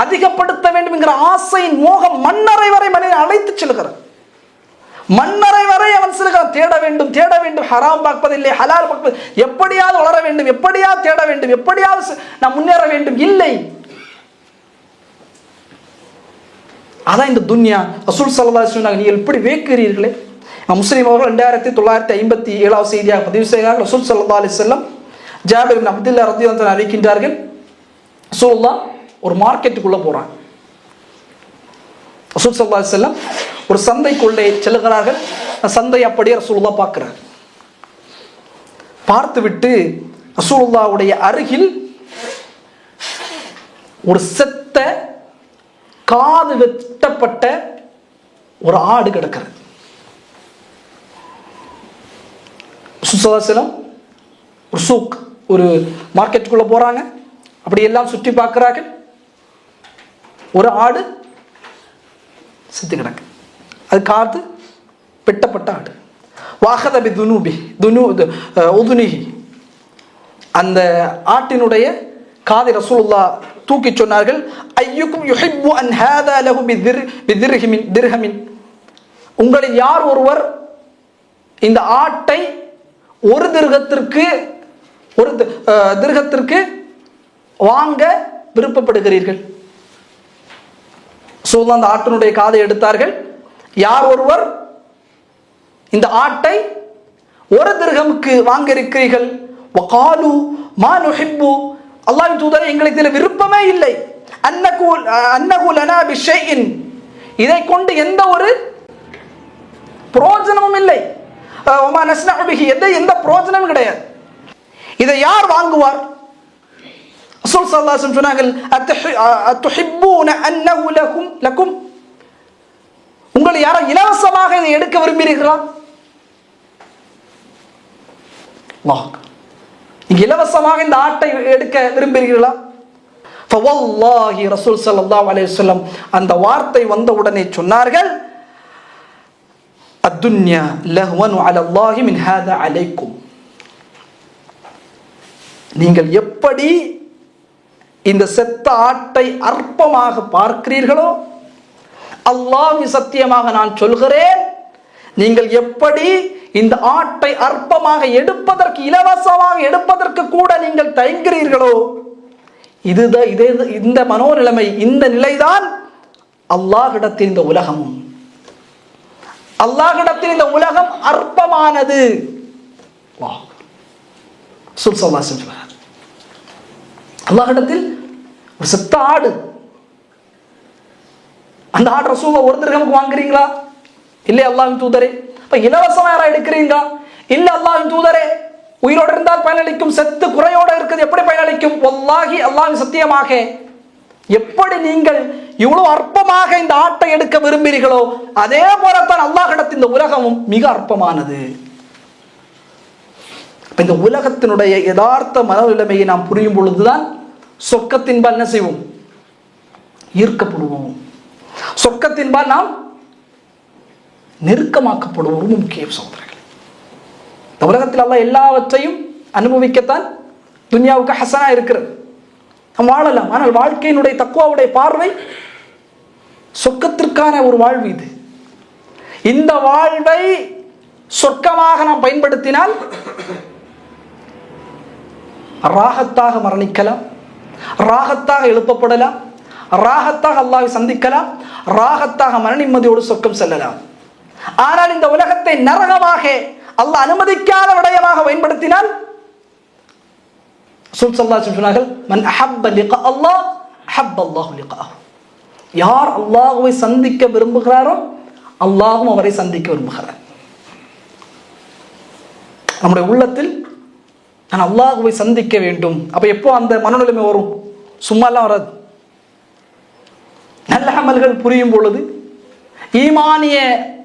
அதிகப்படுத்த வேண்டும் என்கிற ஆசையின் மோகம் மன்னரை வரை மனிதனை அழைத்து செல்கிறார். மன்னரை வரை அவன் செல்கிறான். தேட வேண்டும், ஹராம் பார்ப்பதில்லை, ஹலால் பார்ப்பது, எப்படியாவது வளர வேண்டும், எப்படியாவது தேட வேண்டும், எப்படியாவது நான் முன்னேற வேண்டும். இல்லை, அதான் இந்த துன்யா. ரசூல் ஸல்லல்லாஹு அலைஹி வஸல்லம் நீங்கள் இப்படி வேக்கிறீர்களே. முஸ்லிம் அவர்கள் 2957 செய்தியாக பதிவு செய்கிறார்கள். ரசூல் ஸல்லல்லாஹு அலைஹி வஸல்லம் ஜாபிர் இப்னு அப்துல்லாஹ் ரலியல்லாஹு அன்ஹு அறிவிக்கின்றார்கள், ரசூலுல்லாஹ் ஒரு மார்க்கெட்டுக்குள்ள போறாங்க. ரசூல் ஸல்லல்லாஹு அலைஹி வஸல்லம் ஒரு சந்தைக்குள்ளே செல்கிறார்கள். சந்தை அப்படியே ரசூலுல்லாஹ் பார்க்கிறார். பார்த்துவிட்டு ரசூலுல்லாஹ்வுடைய அருகில் ஒரு செத்த காது வெட்டப்பட்ட ஒரு ஆடு கிடக்கிறது. ஒரு சூக், ஒரு மார்க்கெட்டுக்குள்ள போறாங்க, அப்படி எல்லாம் சுற்றி பார்க்கிறார்கள். ஒரு ஆடு செத்து கிடக்கு, அது காது வெட்டப்பட்ட ஆடு. வாகதபி துனூபி உதுனிஹி, அந்த ஆட்டினுடைய காதை ரசூலுல்லாஹ் தூக்கி சொன்னார்கள். ஐயுக்கும் யுஹிப்பு அன் ஹாதா லஹு பிதிர்ஹமின், உங்களில் யார் ஒருவர் இந்த ஆட்டை ஒரு திர்ஹத்திற்கு வாங்க விருப்பப்படுகிறீர்கள்? ரசூலுல்லாஹ் அந்த ஆட்டினுடைய காதை எடுத்தார்கள். யார் ஒருவர் இந்த ஆட்டை ஒரு திர்ஹமுக்கு வாங்க இருக்கிறீர்கள்? வகாலு மா நுஹிப்பு, அல்லாஹ்வின் தூதரே எங்களுக்கு இதில் விருப்பமே இல்லை. அன்னகு லனா பிஷைஇன், இதை கொண்டு எந்த ஒரு பிரயோஜனமும் இல்லை. வமா நஸ்னஉ பிஹி, எந்த பிரயோஜனமும் கிடையாது. இதை யார் வாங்குவார்? ரசூல் ஸல்லல்லாஹு அலைஹி வஸல்லம் சொன்னார்கள், அத்துஹிப்பூன அன்னஹு லக்கும், உங்களை யாரும் இலவசமாக இதை எடுக்க விரும்புகிறீர்களா? இலவசமாக இந்த ஆட்டை எடுக்க விரும்புகிறீர்களா? ஃபவல்லாஹி, ரசூல் ஸல்லல்லாஹு அலைஹி வஸல்லம் அந்த வார்த்தை வந்த உடனே சொன்னார்கள், அத்துன்யா லஹ்வன் அலல்லாஹி மின் ஹாதா அலைக்கும், நீங்கள் எப்படி இந்த செத்த ஆட்டை அற்பமாக பார்க்கிறீர்களோ, அல்லாஹ் சத்தியமாக நான் சொல்கிறேன், நீங்கள் எப்படி இந்த ஆட்டை அற்பமாக எடுப்பதற்கு, இலவசமாக எடுப்பதற்கு கூட நீங்கள் தயங்குகிறீர்களோ, இந்த மனோநிலைமை, இந்த நிலைதான் அல்லாஹ்விடத்தில் இந்த உலகமும். அல்லாஹ்விடத்தில் இந்த உலகம் அற்பமானது. அல்லாஹ்விடத்தில் ஒரு செத்த ஆடு, அந்த ஆடு ரசூலுல்லாஹ் ஒரு திர்ஹமுக்கு வாங்குறீங்களா? இல்லை அல்லாஹ்வின் தூதரே. இப்ப இலவசமா யாரா எடுக்கிறீங்களா? இல்ல அல்லாஹ்வின் தூதரே, உயிரோடு இருந்தால் பயனளிக்கும், செத்து குறையோட இருக்குது எப்படி பயனளிக்கும்? வல்லாஹி, அல்லாஹ்வின் சத்தியமாக, எப்படி நீங்கள் இவ்வளவு அற்பமாக இந்த ஆட்டை எடுக்க விரும்புகிறீர்களோ அதே போலத்தான் அல்லாஹ்விடத்தில் இந்த உலகமும் மிக அற்பமானது. இந்த உலகத்தினுடைய யதார்த்த மனநிலைமையை நாம் புரியும் பொழுதுதான் சொர்க்கத்தின்பால் என்ன செய்வோம்? ஈர்க்கப்படுவோம். சொர்க்கத்தின்பால் நாம் நெருக்கமாக்கப்படுவோம். முக்கிய சகோதரர்கள், இந்த உலகத்தில் அல்லாஹ் எல்லாவற்றையும் அனுபவிக்கத்தான் துன்யாவுக்கு ஹசனா இருக்கிறது, நாம் வாழலாம். ஆனால் வாழ்க்கையினுடைய தக்வாவுடைய பார்வை சொர்க்கத்திற்கான ஒரு வாழ்வு இது. இந்த வாழ்வை சொர்க்கமாக நாம் பயன்படுத்தினால் ராகத்தாக மரணிக்கலாம், ராகத்தாக எழுப்பப்படலாம், ராகத்தாக அல்லாஹ்வை சந்திக்கலாம், ராகத்தாக மன நிம்மதியோடு சொர்க்கம் செல்லலாம். ஆனால் இந்த உலகத்தை நரகமாக அல்லாஹ் அனுமதிக்காத விடயமாக பயன்படுத்தினால் ரசூல் ஸல்லல்லாஹு அலைஹி வஸல்லம் சொன்னார்கள், மன் அஹப்ப லிகா அல்லாஹ் அஹப்ப அல்லாஹு லிகாஹு, யார் அல்லாஹ்வை சந்திக்க விரும்புகிறாரோ அல்லாஹ்வும் அவரை சந்திக்க விரும்புகிறார். நம்முடைய உள்ளத்தில் நான் அல்லாஹ்வை சந்திக்க வேண்டும். அப்ப எப்போ அந்த மனநிலைமை வரும்? சும்மாலாம் வராது. நல்ல அமல்கள் புரியும் பொழுது, ஈமானிய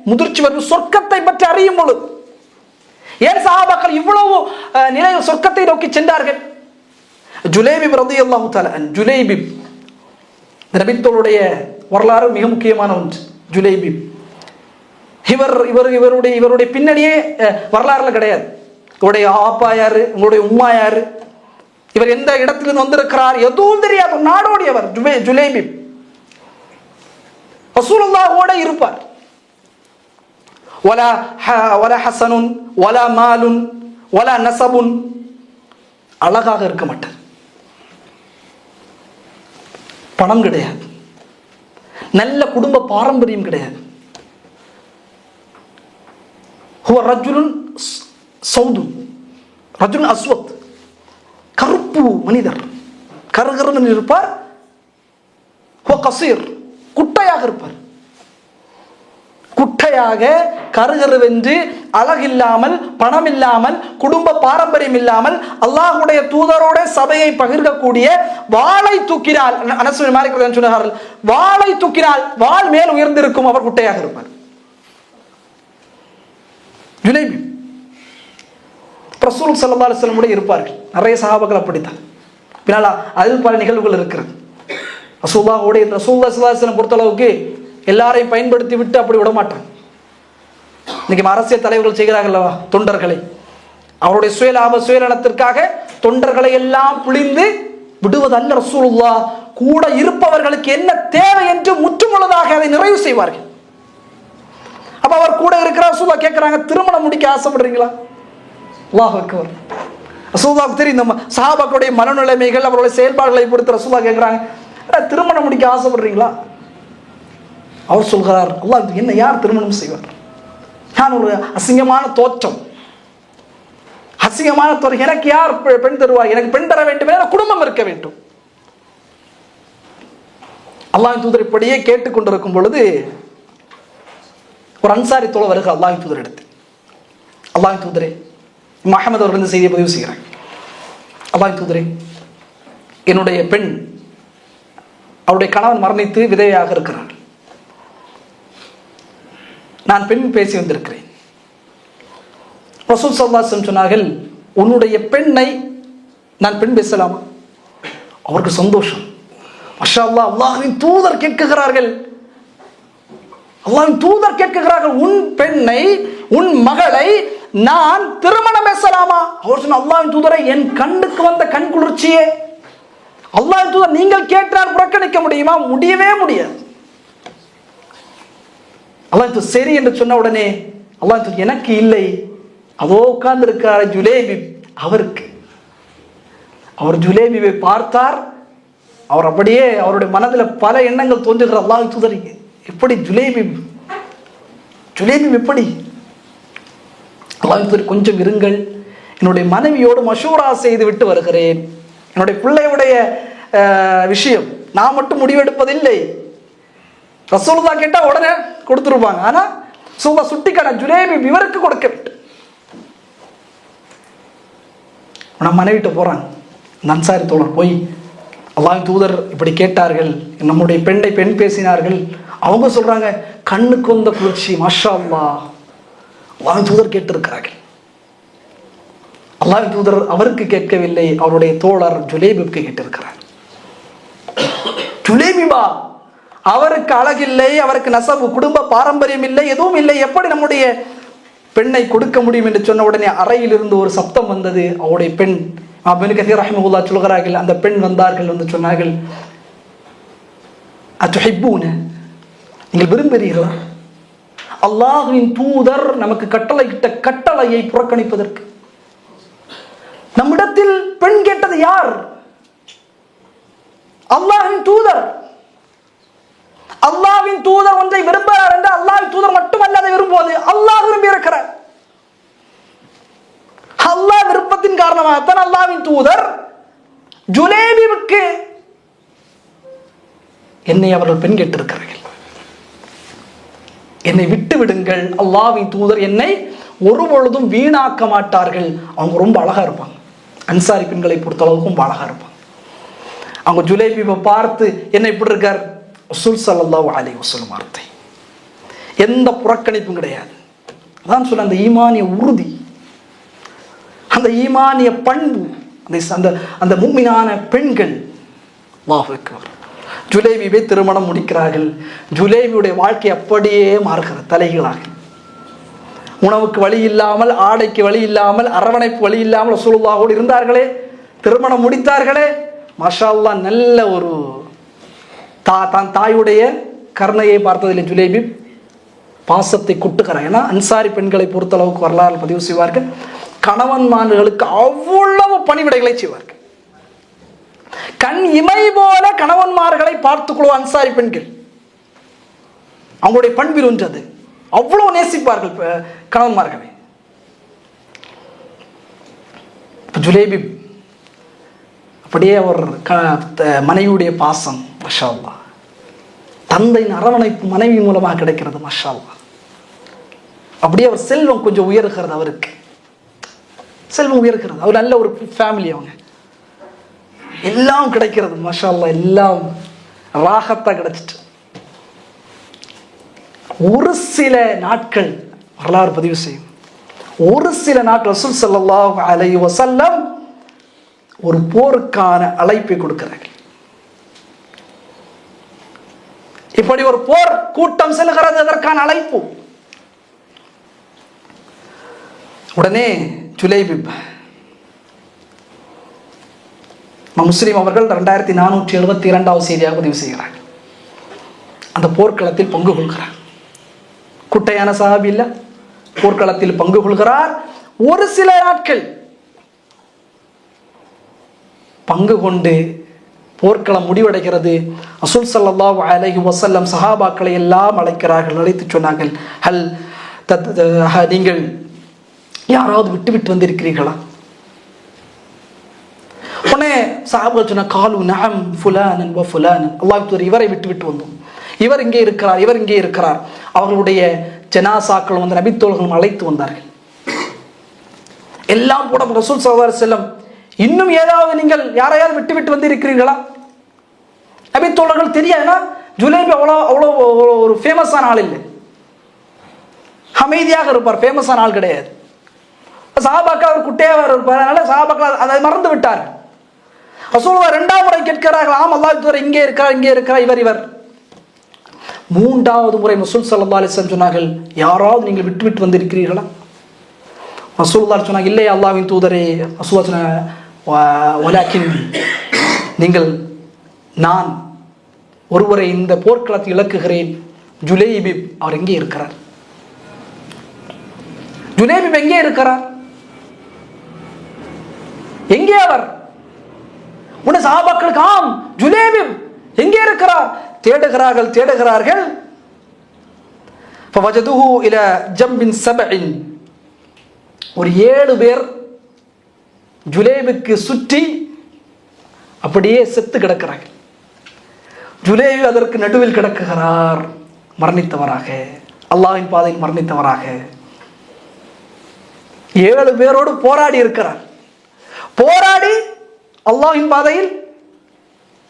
முதிர்ச்சி வரும், சொர்க்கத்தை பற்றி அறியும் பொழுது. ஏன் சஹாபாக்கள் இவ்வளவு நிலையில் சொர்க்கத்தை நோக்கி சென்றார்கள்? ஜுலைபிப் ரலியல்லாஹு தஆலா அன்ஹு, ஜுலைபிப் நபித்தோளுடைய வரலாறு மிக முக்கியமான ஒன்று. ஜுலைபிப் இவருடைய பின்னணியே வரலாறுல கிடையாது. இவருடைய ஆப்பா யாரு, உங்களுடைய உம்மா யாரு, இவர் எந்த இடத்திலிருந்து வந்திருக்கிறார் எதுவும் தெரியாது. நாடோடியவர் ஜுலைபிப். ரசூலுல்லாஹோட இருப்பார். வலா ஹஸனுன் வலா மாலுன் வலா நஸபுன், அழகாக இருக்க மாட்டார், பணம் கிடையாது, நல்ல குடும்ப பாரம்பரியம் கிடையாது. ஹுவ ரஜுலுன் சௌதுன் ரஜுலுன் அஸ்வத், கருப்பு மனிதர், கருகருன்னு இருப்பார். ஹுவ கஸீர், குட்டையாக இருப்பார். குட்டையாக கருகருவென்று அழகில்லாமல் பணம் இல்லாமல் குடும்ப பாரம்பரியம் இல்லாமல் அல்லாஹ்வுடைய தூதரோட சபையை பகிர்க்கக்கூடிய வாளை தூக்கினால் அனஸ் பின் மாலிக் ரலியல்லாஹு அன்ஹு சொன்னார்கள், வாளை தூக்கினால் வாள் மேல் உயர்ந்திருக்கும், அவர் குட்டையாக இருப்பார். ஜுலைபி ரசூல் ஸல்லல்லாஹு அலைஹி வஸல்லம் இருப்பார்கள். நிறைய சஹாபாக்கள் அப்படித்தான். பின்னால அதில் பல நிகழ்வுகள் இருக்கிறது. ரசூலுல்லாஹ் ஸல்லல்லாஹு அலைஹி வஸல்லம் பொறுத்தளவுக்கு எல்லாரையும் பயன்படுத்தி விட்டு அப்படி விட மாட்டாங்க. இன்னைக்கு அரசியல் தலைவர்கள் செய்கிறார்கள் அல்லவா, தொண்டர்களை அவருடைய சுயலாப சுயநலத்திற்காக தொண்டர்களை எல்லாம் பிழிந்து விடுவதல்ல ரசூலுல்லாஹ். கூட இருப்பவர்களுக்கு என்ன தேவை என்று முற்றுமுழுதாக அதை நிறைவு செய்வார்கள். அப்ப அவர் கூட இருக்கிற ரசூலுல்லாஹ் கேட்கிறாங்க, திருமணம் முடிக்க ஆசைப்படுறீங்களா? அல்லாஹ் அக்பர். ரசூலுல்லாஹ்வுக்கு தெரியும் நம்ம சஹாபாக்களுடைய மனநிலைமைகள் அவருடைய செயல்பாடுகளை பொறுத்து. ரசூலுல்லாஹ் கேட்கிறாங்க, திருமணம் முடிக்க ஆசைப்படுறீங்களா? அவர் சொல்கிறார், அல்லாஹ் என்ன யார் திருமணம் செய்வார்? நான் ஒரு அசிங்கமான தோற்றம், அசிங்கமான தோற்றம், எனக்கு யார் பெண் தருவார்? எனக்கு பெண் தர வேண்டும், குடும்பம் இருக்க வேண்டும். அல்லாஹ்வின் தூதர் இப்படியே கேட்டுக்கொண்டிருக்கும் பொழுது ஒரு அன்சாரி தோழர் வருகிற அல்லாஹ்வின் தூதர் எடுத்து, அல்லாஹ்வின் தூதரே, முஹம்மது அவர்கள் இந்த செய்தியை பதிவு செய்கிறார். அல்லாஹ்வின் தூதரே, என்னுடைய பெண், அவருடைய கணவன் மரணித்து விதவையாக இருக்கிறார். நான் பெண் பேசி வந்திருக்கிறேன். ரசூல் ஸல்லல்லாஹு அலைஹி வஸல்லம் சொன்னார்கள், உன்னுடைய பெண்ணை நான் பெண் பேசலாமா? அவருக்கு சந்தோஷம். மாஷா அல்லாஹ், அல்லாஹ்வின் தூதர் கேட்கிறார்கள், அல்லாஹ்வின் தூதர் கேட்கிறார்கள், உன் பெண்ணை, உன் மகளை நான் திருமணம் பேசலாமா? அவர் சொன்ன, அல்லாஹ்வின் தூதரை, என் கண்ணுக்கு வந்த கண் குளிர்ச்சியே. அல்லாஹ்வின் தூதர், நீங்கள் கேட்டால் புறக்கணிக்க முடியுமா? முடியவே முடியாது. அல்லாஹ் சரி என்று சொன்ன உடனே அல்லாஹ், எனக்கு இல்லை, அதோ உட்கார்ந்து இருக்கிறார் ஜுலேபி, அவருக்கு. அவர் ஜுலேபியை பார்த்தார். அவர் அப்படியே அவருடைய மனதில் பல எண்ணங்கள் தோன்றுகிற. அல்லாஹ் தூதர், எப்படி ஜுலேபி, ஜுலேபி எப்படி? அல்லாஹ் தூதர், கொஞ்சம் இருங்கள், என்னுடைய மனைவியோடு மஷூரா செய்து விட்டு வருகிறேன். என்னுடைய பிள்ளையுடைய விஷயம் நான் மட்டும் முடிவெடுப்பதில்லை. ரசூலுல்லாஹ் கேட்டா உடனே கொடுத்துருப்பாங்க. ஆனா சூபா சுட்டிக்கான ஜுலேபி இவருக்கு கொடுக்க வேண்டும். நம்ம மனைவிட்ட போறாங்க. அன்சாரி தோழர் போய், அல்லாஹ்வின் தூதர் இப்படி கேட்டார்கள், நம்முடைய பெண்ணை பெண் பேசினார்கள். அவங்க சொல்றாங்க, கண்ணுக்கு வந்த குளிர்ச்சி, மாஷா அல்லாஹ். அல்லாஹ்வின் தூதர் கேட்டிருக்கிறார்கள். அல்லாஹ்வின் தூதர் அவருக்கு கேட்கவில்லை, அவருடைய தோழர் ஜுலேபிக்கு கேட்டிருக்கிறார். ஜுலேபிபா, அவருக்கு அழகில்லை, அவருக்கு நசபு குடும்ப பாரம்பரியம் இல்லை, எதுவும் இல்லை, எப்படி நம்முடைய பெண்ணை கொடுக்க முடியும் என்று சொன்ன உடனே அறையில் இருந்து ஒரு சப்தம் வந்தது. அவருடைய பெண், இப்னு கஸீர் ரஹ்மத்துல்லாஹி சொல்கிறார்கள், அந்த பெண் வந்தார்கள், வந்து சொன்னார்கள், அத்துஹிப்பூன, நீங்கள் விரும்புகிறீர்களா அல்லாஹ்வின் தூதர் நமக்கு கட்டளையிட்ட கட்டளையை புறக்கணிப்பதற்கு? நம்மிடத்தில் பெண் கேட்டது யார்? அல்லாஹ்வின் தூதர். அல்லாஹ்வின் தூதர் ஒன்றை விரும்புகிறார் என்று அல்லாஹ்வின் தூதர் மட்டுமல்ல அதை விரும்புவது, அல்லாஹ் விரும்பி இருக்கிறார். அல்லாஹ் விருப்பத்தின் காரணமாகத்தான் அல்லாஹ்வின் தூதர் ஜுலேபிக்கு என்னை அவர்கள் பெண் கேட்டிருக்கிறார்கள். என்னை விட்டு விடுங்கள், அல்லாஹ்வின் தூதர் என்னை ஒருபொழுதும் வீணாக்க மாட்டார்கள். அவங்க ரொம்ப அழகா இருப்பாங்க. அன்சாரி பெண்களை பொறுத்த அளவுக்கு ரொம்ப அழகா இருப்பாங்க. அவங்க ஜுலேபியை பார்த்து என்ன இப்படி இருக்கார், ரசூல் ஸல்லல்லாஹு அலைஹி வஸல்லம் வார்த்தை, எந்த புறக்கணிப்பும் கிடையாது. அதான் சொல்ல, அந்த ஈமானிய உறுதி, அந்த ஈமானிய பண்பு, அந்த அந்த முஃமினான பெண்கள். அல்லாஹ் அக்பர். ஜுலேபியை திருமணம் முடிக்கிறார்கள். ஜுலேபியுடைய வாழ்க்கை அப்படியே மாறுகிறது தலைகளாக. உணவுக்கு வழி இல்லாமல், ஆடைக்கு வழி இல்லாமல், அரவணைப்பு வழி இல்லாமல் ரசூலுல்லாஹோடு இருந்தார்களே, திருமணம் முடித்தார்களே, மாஷா அல்லாஹ். நல்ல ஒரு தான் தாயுடைய கருணையை பார்த்ததில்லை ஜுலேபி, பாசத்தை கொட்டுகிறார். ஏன்னா அன்சாரி பெண்களை பொறுத்தளவுக்கு வரலாறு பதிவு செய்வார்கள், கணவன்மார்களுக்கு அவ்வளவு பணிவிடைகளை செய்வார்கள். கண் இமை போல கணவன்மார்களை பார்த்துக்கொள்ளும் அன்சாரி பெண்கள். அவங்களுடைய பண்பில் ஒன்றது, அவ்வளவு நேசிப்பார்கள் கணவன்மார்களை. ஜுலேபி அப்படியே அவர் மனைவியுடைய பாசம், மாஷா அல்லாஹ். தந்தையின் அரவணைப்பு மனைவி மூலமாக கிடைக்கிறது, மாஷா அல்லாஹ். அப்படியே அவர் செல்வம் கொஞ்சம் உயர்கிறது, அவருக்கு செல்வம் உயர்கிறது. அவர் நல்ல ஒரு ஃபேமிலி, அவங்க எல்லாம் கிடைக்கிறது, மாஷா அல்லாஹ், எல்லாம் ராகத்தா கிடைச்சிட்டு ஒரு சில நாட்கள் வரலாறு பதிவு செய்யும். ஒரு சில நாட்கள் ரசூல் ஸல்லல்லாஹு அலைஹி வஸல்லம் ஒரு போருக்கான அழைப்பை கொடுக்கிறார்கள். இப்படி ஒரு போர் கூட்டம் செல்கிறது, அதற்கான அழைப்பு. உடனே ஜுலைபிப் முஸ்லிம் அவர்கள் 2472 செய்தியாக பதிவு செய்கிறார்கள். அந்த போர்க்களத்தில் பங்கு கொள்கிறார். குட்டையான சஹாபி இல்ல, போர்க்களத்தில் பங்கு கொள்கிறார். ஒரு சில நாட்கள் பங்கு கொண்டு போர்க்களம் முடிவடைகிறது. ரசூல் ஸல்லல்லாஹு அலைஹி வஸல்லம் சஹாபாக்களை எல்லாம் அழைக்கிறார்கள். அழைத்து சொன்னார்கள், நீங்கள் யாராவது விட்டு விட்டு வந்திருக்கிறீர்களா? உடனே சஹாபாக்கள் சொன்ன, காலு நஅம் ஃபுலானன் வ ஃபுலானன், அல்லாஹ் இவரை விட்டு விட்டு வந்தோம், இவர் இங்கே இருக்கிறார், இவர் இங்கே இருக்கிறார். அவர்களுடைய ஜனாசாக்கள் வந்து நபித்தோழர்களும் அழைத்து வந்தார்கள். எல்லாம் கூட ரசூல் ஸல்லல்லாஹு அலைஹி வஸல்லம், இன்னும் ஏதாவது நீங்கள் யாரையாவது விட்டு விட்டு வந்து இருக்கிறீர்களா? நபித்தோழர்கள் தெரியாதுன்னா, ஜுலைபி அவ்வளோ ஒரு ஃபேமஸான ஆள் இல்லை, அமைதியாக இருப்பார், ஃபேமஸான ஆள் கிடையாது. சஹாபாக்கள் அவர் குட்டையாக இருப்பார், அதனால சஹாபாக்கள் அதை மறந்து விட்டார். ரசூலுல்லாஹ் 2ஆம் முறை கேட்கிறார்கள், ஆம் அல்லாஹ் இங்கே இருக்கிறார், இங்கே இருக்கிறார், இவர். 3வது முறை ரசூல் ஸல்லல்லாஹு அலைஹி வஸல்லம் சொன்னார்கள், யாராவது நீங்கள் விட்டு விட்டு வந்திருக்கிறீர்களா? ரசூலுல்லாஹ் சொன்னாங்க, இல்லை அல்லாஹ்வின் தூதரே. ரசூலுல்லாஹ் சொன்னாங்க, வலாக்கின், நீங்கள், நான் ஒருவரை இந்த போர்க்களத்தில் இழக்குகிறேன், ஜுலைபிப், அவர் எங்கே இருக்கிறார்? ஜுலைபிப் எங்கே இருக்கிறார்? எங்கே அவர்? உடனே சஹாபாக்களுக்கு, ஆம் ஜுலைபிப் எங்கே இருக்கிறார்? தேடுகிறார்கள். فوجدوه الى جنب 7, ஒரு 7 பேர் ஜுலைபுக்கு சுற்றி அப்படியே செத்து கிடக்கிறார்கள். ஜுலைபு அதற்கு நடுவில் கிடக்குகிறார், மரணித்தவராக, அல்லாஹ்வின் பாதையில் மரணித்தவராக. 7 பேரோடு போராடி இருக்கிறார். போராடி அல்லாஹ்வின் பாதையில்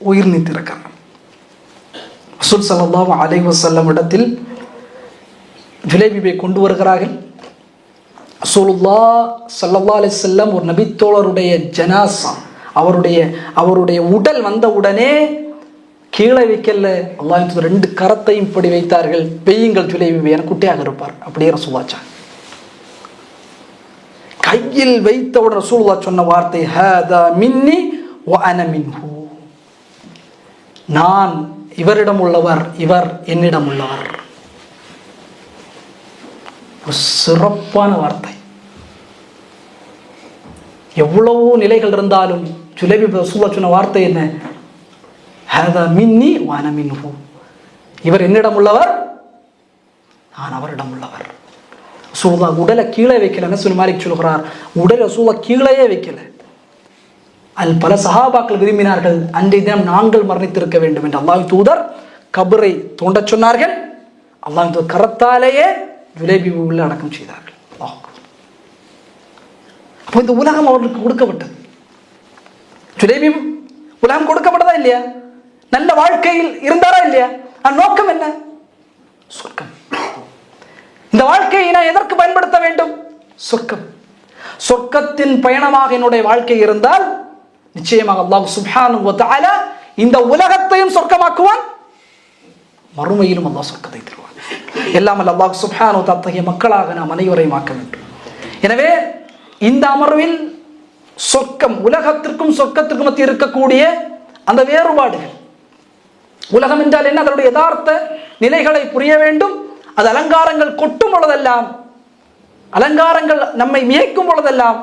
உயிர் நீத்திருக்கிறார். ரசூல் ஸல்லல்லாஹு அலைஹி வஸல்லம் இடத்தில் ஜுலைபிபை கொண்டு வருகிறார்கள். ரசூலுல்லாஹ் ஸல்லல்லாஹு அலைஹி வஸல்லம் ஒரு நபித்தோழருடைய ஜனாஸா, அவருடைய உடல் வந்த உடனே கீழே வைக்கல, அல்லாஹ்வின் தூதர் 2 கரத்தையும் இப்படி வைத்தார்கள், பெய்யுங்கள் ஜுலைபிபை, என குட்டையாக இருப்பார். அப்படியே ரசூலுல்லாஹ் கையில் வைத்தவுடன் ரசூலுல்லாஹ் சொன்ன வார்த்தை, ஹாதா மின்னி வ அன மின்ஹு, நான் இவரிடம் உள்ளவர், இவர் என்னிடம் உள்ளவர். ஒரு சிறப்பான வார்த்தை. எவ்வளவு நிலைகள் இருந்தாலும் ஜுலைபி ரசூலுல்லாஹ் சொன்ன வார்த்தை என்ன? ஹாதா மின்னி வ அன மின்ஹு, இவர் என்னிடம் உள்ளவர், நான் அவரிடம் உள்ளவர். ரசூலுல்லாஹ் உடலை கீழே வைக்கல. அனஸ் பின் மாலிக் சொல்கிறார், உடலை ரசூலுல்லாஹ் கீழேயே வைக்கல. அதில் பல சஹாபாக்கள் விரும்பினார்கள், அன்றைய தினம் நாங்கள் மரணித்திருக்க வேண்டும் என்று. அல்லாஹ்வின் தூதர் கபரை தோண்ட சொன்னார்கள். அல்லாஹ்வின் தூதர் கரத்தாலேயே ஜுலைபி உள்ள அடக்கம் செய்தார்கள். அப்போ இந்த உலகம் அவர்களுக்கு கொடுக்கப்பட்டது. ஜுலைபி உலகம் கொடுக்கப்பட்டதா இல்லையா? நல்ல வாழ்க்கையில் இருந்தாரா இல்லையா? நோக்கம் என்ன? சொர்க்கம். இந்த வாழ்க்கையை நான் எதற்கு பயன்படுத்த வேண்டும்? சொர்க்கம். சொர்க்கத்தின் பயணமாக என்னுடைய வாழ்க்கை இருந்தால் நிச்சயமாக அல்லாஹ் சுப்ஹானஹு வ தஆலா இந்த உலகத்தையும் சொர்க்கமாக்குவான், மறுமையிலும் அல்லாஹ் சொர்க்கத்தை தருவான். எல்லாம் அல்லாஹ் சுப்ஹானஹு வ தஆலா தகைய மக்களாக நாம் அனைவரையும் ஆக்க வேண்டும். எனவே இந்த அமர்வில் சொர்க்கம், உலகத்திற்கும் சொர்க்கத்திற்கும் மத்தியில் இருக்கக்கூடிய அந்த வேறுபாடுகள், உலகம் என்றால் என்ன, அதனுடைய யதார்த்த நிலைகளை புரிய வேண்டும். அது அலங்காரங்கள் கொட்டும் பொழுதெல்லாம், அலங்காரங்கள் நம்மை வியக்கும் பொழுதெல்லாம்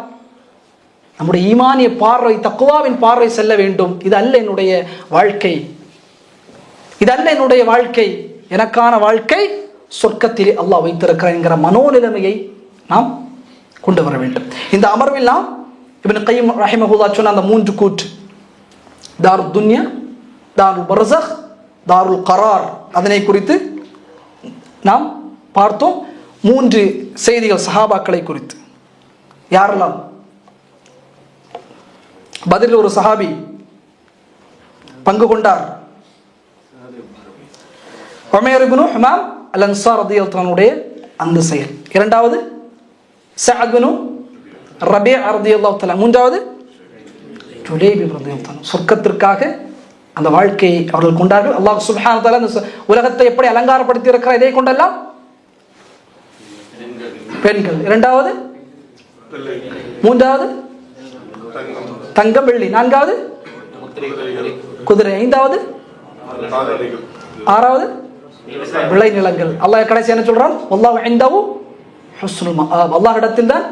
நம்முடைய ஈமானிய பார்வை, தக்வாவின் பார்வை செல்ல வேண்டும். இது அல்ல என்னுடைய வாழ்க்கை, இதல்ல என்னுடைய வாழ்க்கை, எனக்கான வாழ்க்கை சொர்க்கத்தில் அல்லாஹ் வைத்திருக்கிறார் என்கிற மனோநிலைமையை நாம் கொண்டு வர வேண்டும். இந்த அமர்வில் நாம் இப்னு கய்யிம் ரஹிமஹுல்லாஹ் சொன்ன அந்த 3 கூற்று, தாருத் துன்யா, தாருல் பர்ஸக், தாருல் கரார், அதனை குறித்து நாம் பார்த்தோம். 3 செய்திகள் சஹாபாக்களை குறித்து. யாரெல்லாம்? பத்ரில் ஒரு சஹாபி பங்கு கொண்டார். உமைர் இப்னு ஹுமாம் அல் அன்சார் ரலியல்லாஹு அன்ஹுடைய அந்த செயல். இரண்டாவது சஅத் இப்னு ரபீஅ ரலியல்லாஹு தஆலா. மூன்றாவது ஜுலைபி ரலியல்லாஹு அன்ஹு. சொர்க்கத்திற்காக அந்த வாழ்க்கையை அவர்கள் கொண்டார்கள். அல்லாஹ் சுப்ஹானஹு வ தஆலா இந்த உலகத்தை எப்படி அலங்காரப்படுத்தி இருக்கிறார், இதை கொண்டெல்லாம் பெண்கள். இரண்டாவது, மூன்றாவது தங்கம் வெள்ளி, நான்காவது குதிரை, ஐந்தாவது, ஆறாவது விளைநிலங்கள். அல்லாஹ் கடைசி என்ன சொல்றான்? வல்லாஹு இன்தஹு ஹுஸ்னுல் மஆப். அல்லாஹ் இடத்தில் தான்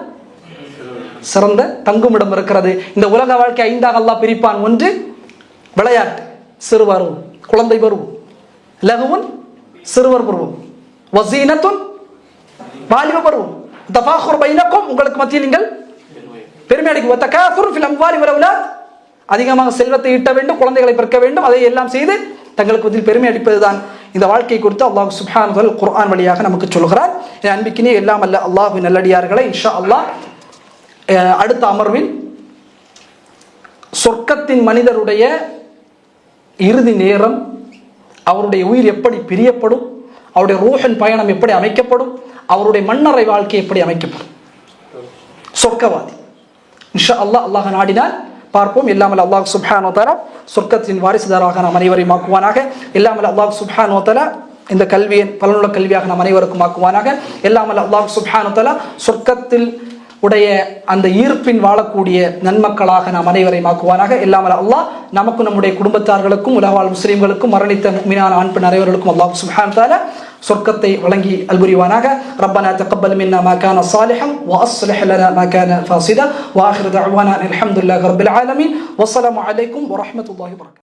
சிறந்த தங்குமிடம் இருக்கிறது. இந்த உலக வாழ்க்கை 5ஆக அல்லாஹ் பிரிப்பான். ஒன்று விளையாட்டு, சிறுவரும் குழந்தை பருவம், லகுவுன் சிறுவர் பருவம், வஸீனத்துன் வாலிப பருவம், தஃபாகுர் பைனக்கும் உங்களுக்கு மத்தியில் நீங்கள் பெருமை அடிக்கும், தகாசுர் ஃபில் அம்வாலி வல் அவுலாத் அதிகமாக செல்வத்தை ஈட்ட வேண்டும், குழந்தைகளை பிறக்க வேண்டும், அதை எல்லாம் செய்து தங்களுக்கு மத்தியில் பெருமை அடிப்பதுதான் இந்த வாழ்க்கை குறித்து அல்லாஹ் சுப்ஹானஹு வ தஆலா குர்ஆன் வழியாக நமக்கு சொல்கிறார். அன்பிக்கினே எல்லாம் அல்ல அல்லாஹ்வின் நல்லடியார்களை, இன்ஷா அல்லாஹ் அடுத்த அமர்வில் சொர்க்கத்தின் மனிதருடைய இறுதி நேரம், அவருடைய உயிர் எப்படி பிரியப்படும், அவருடைய ரூஹின் பயணம் எப்படி அமைக்கப்படும், அவருடைய மன்னரை வாழ்க்கை எப்படி அமைக்கப்படும், சொர்க்கவாதி இன்ஷா அல்லாஹ் அல்லாஹ் நாடினால் பார்ப்போம். இல்லாமல் அல்லாஹ் சுப்ஹானஹு வ தஆலா சொர்க்கத்தின் வாரிசுதாராக நாம் அனைவரையும் ஆக்குவானாக. இல்லாமல் அல்லாஹ் சுப்ஹானஹு வ தஆலா இந்த கல்வியை பலனுள்ள கல்வியாக நாம் அனைவருக்கும் ஆக்குவானாக. இல்லாமல் அல்லாஹ் சுப்ஹானஹு வ தஆலா சொர்க்கத்தில் உடைய அந்த ஈர்ப்பின் வாழக்கூடிய நன்மக்களாக நாம் அனைவரையும் ஆக்குவானாக. இல்லாமல் அல்லாஹ் நமக்கும் நம்முடைய குடும்பத்தார்களுக்கும் உலகவாழ் முஸ்லிம்களுக்கும் மரணித்த முஃமினான ஆண் பெண் அனைவர்களுக்கும் அல்லாஹ் சுப்ஹானஹு வ தஆலா சொர்க்கத்தை வழங்கி அல்புரிவானாக. ரப்பனா தகப்பல் மின்னா மா கான சாலிஹன் வ அஸ்லிஹ் லனா மா கான ஃபாசிதா வ ஆகிரு தஅவானா அல்ஹம்துலில்லாஹி ரப்பில் ஆலமீன். வஸ்ஸலாமு அலைக்கும் வ ரஹ்மத்துல்லாஹி வ பரகாத்துஹு.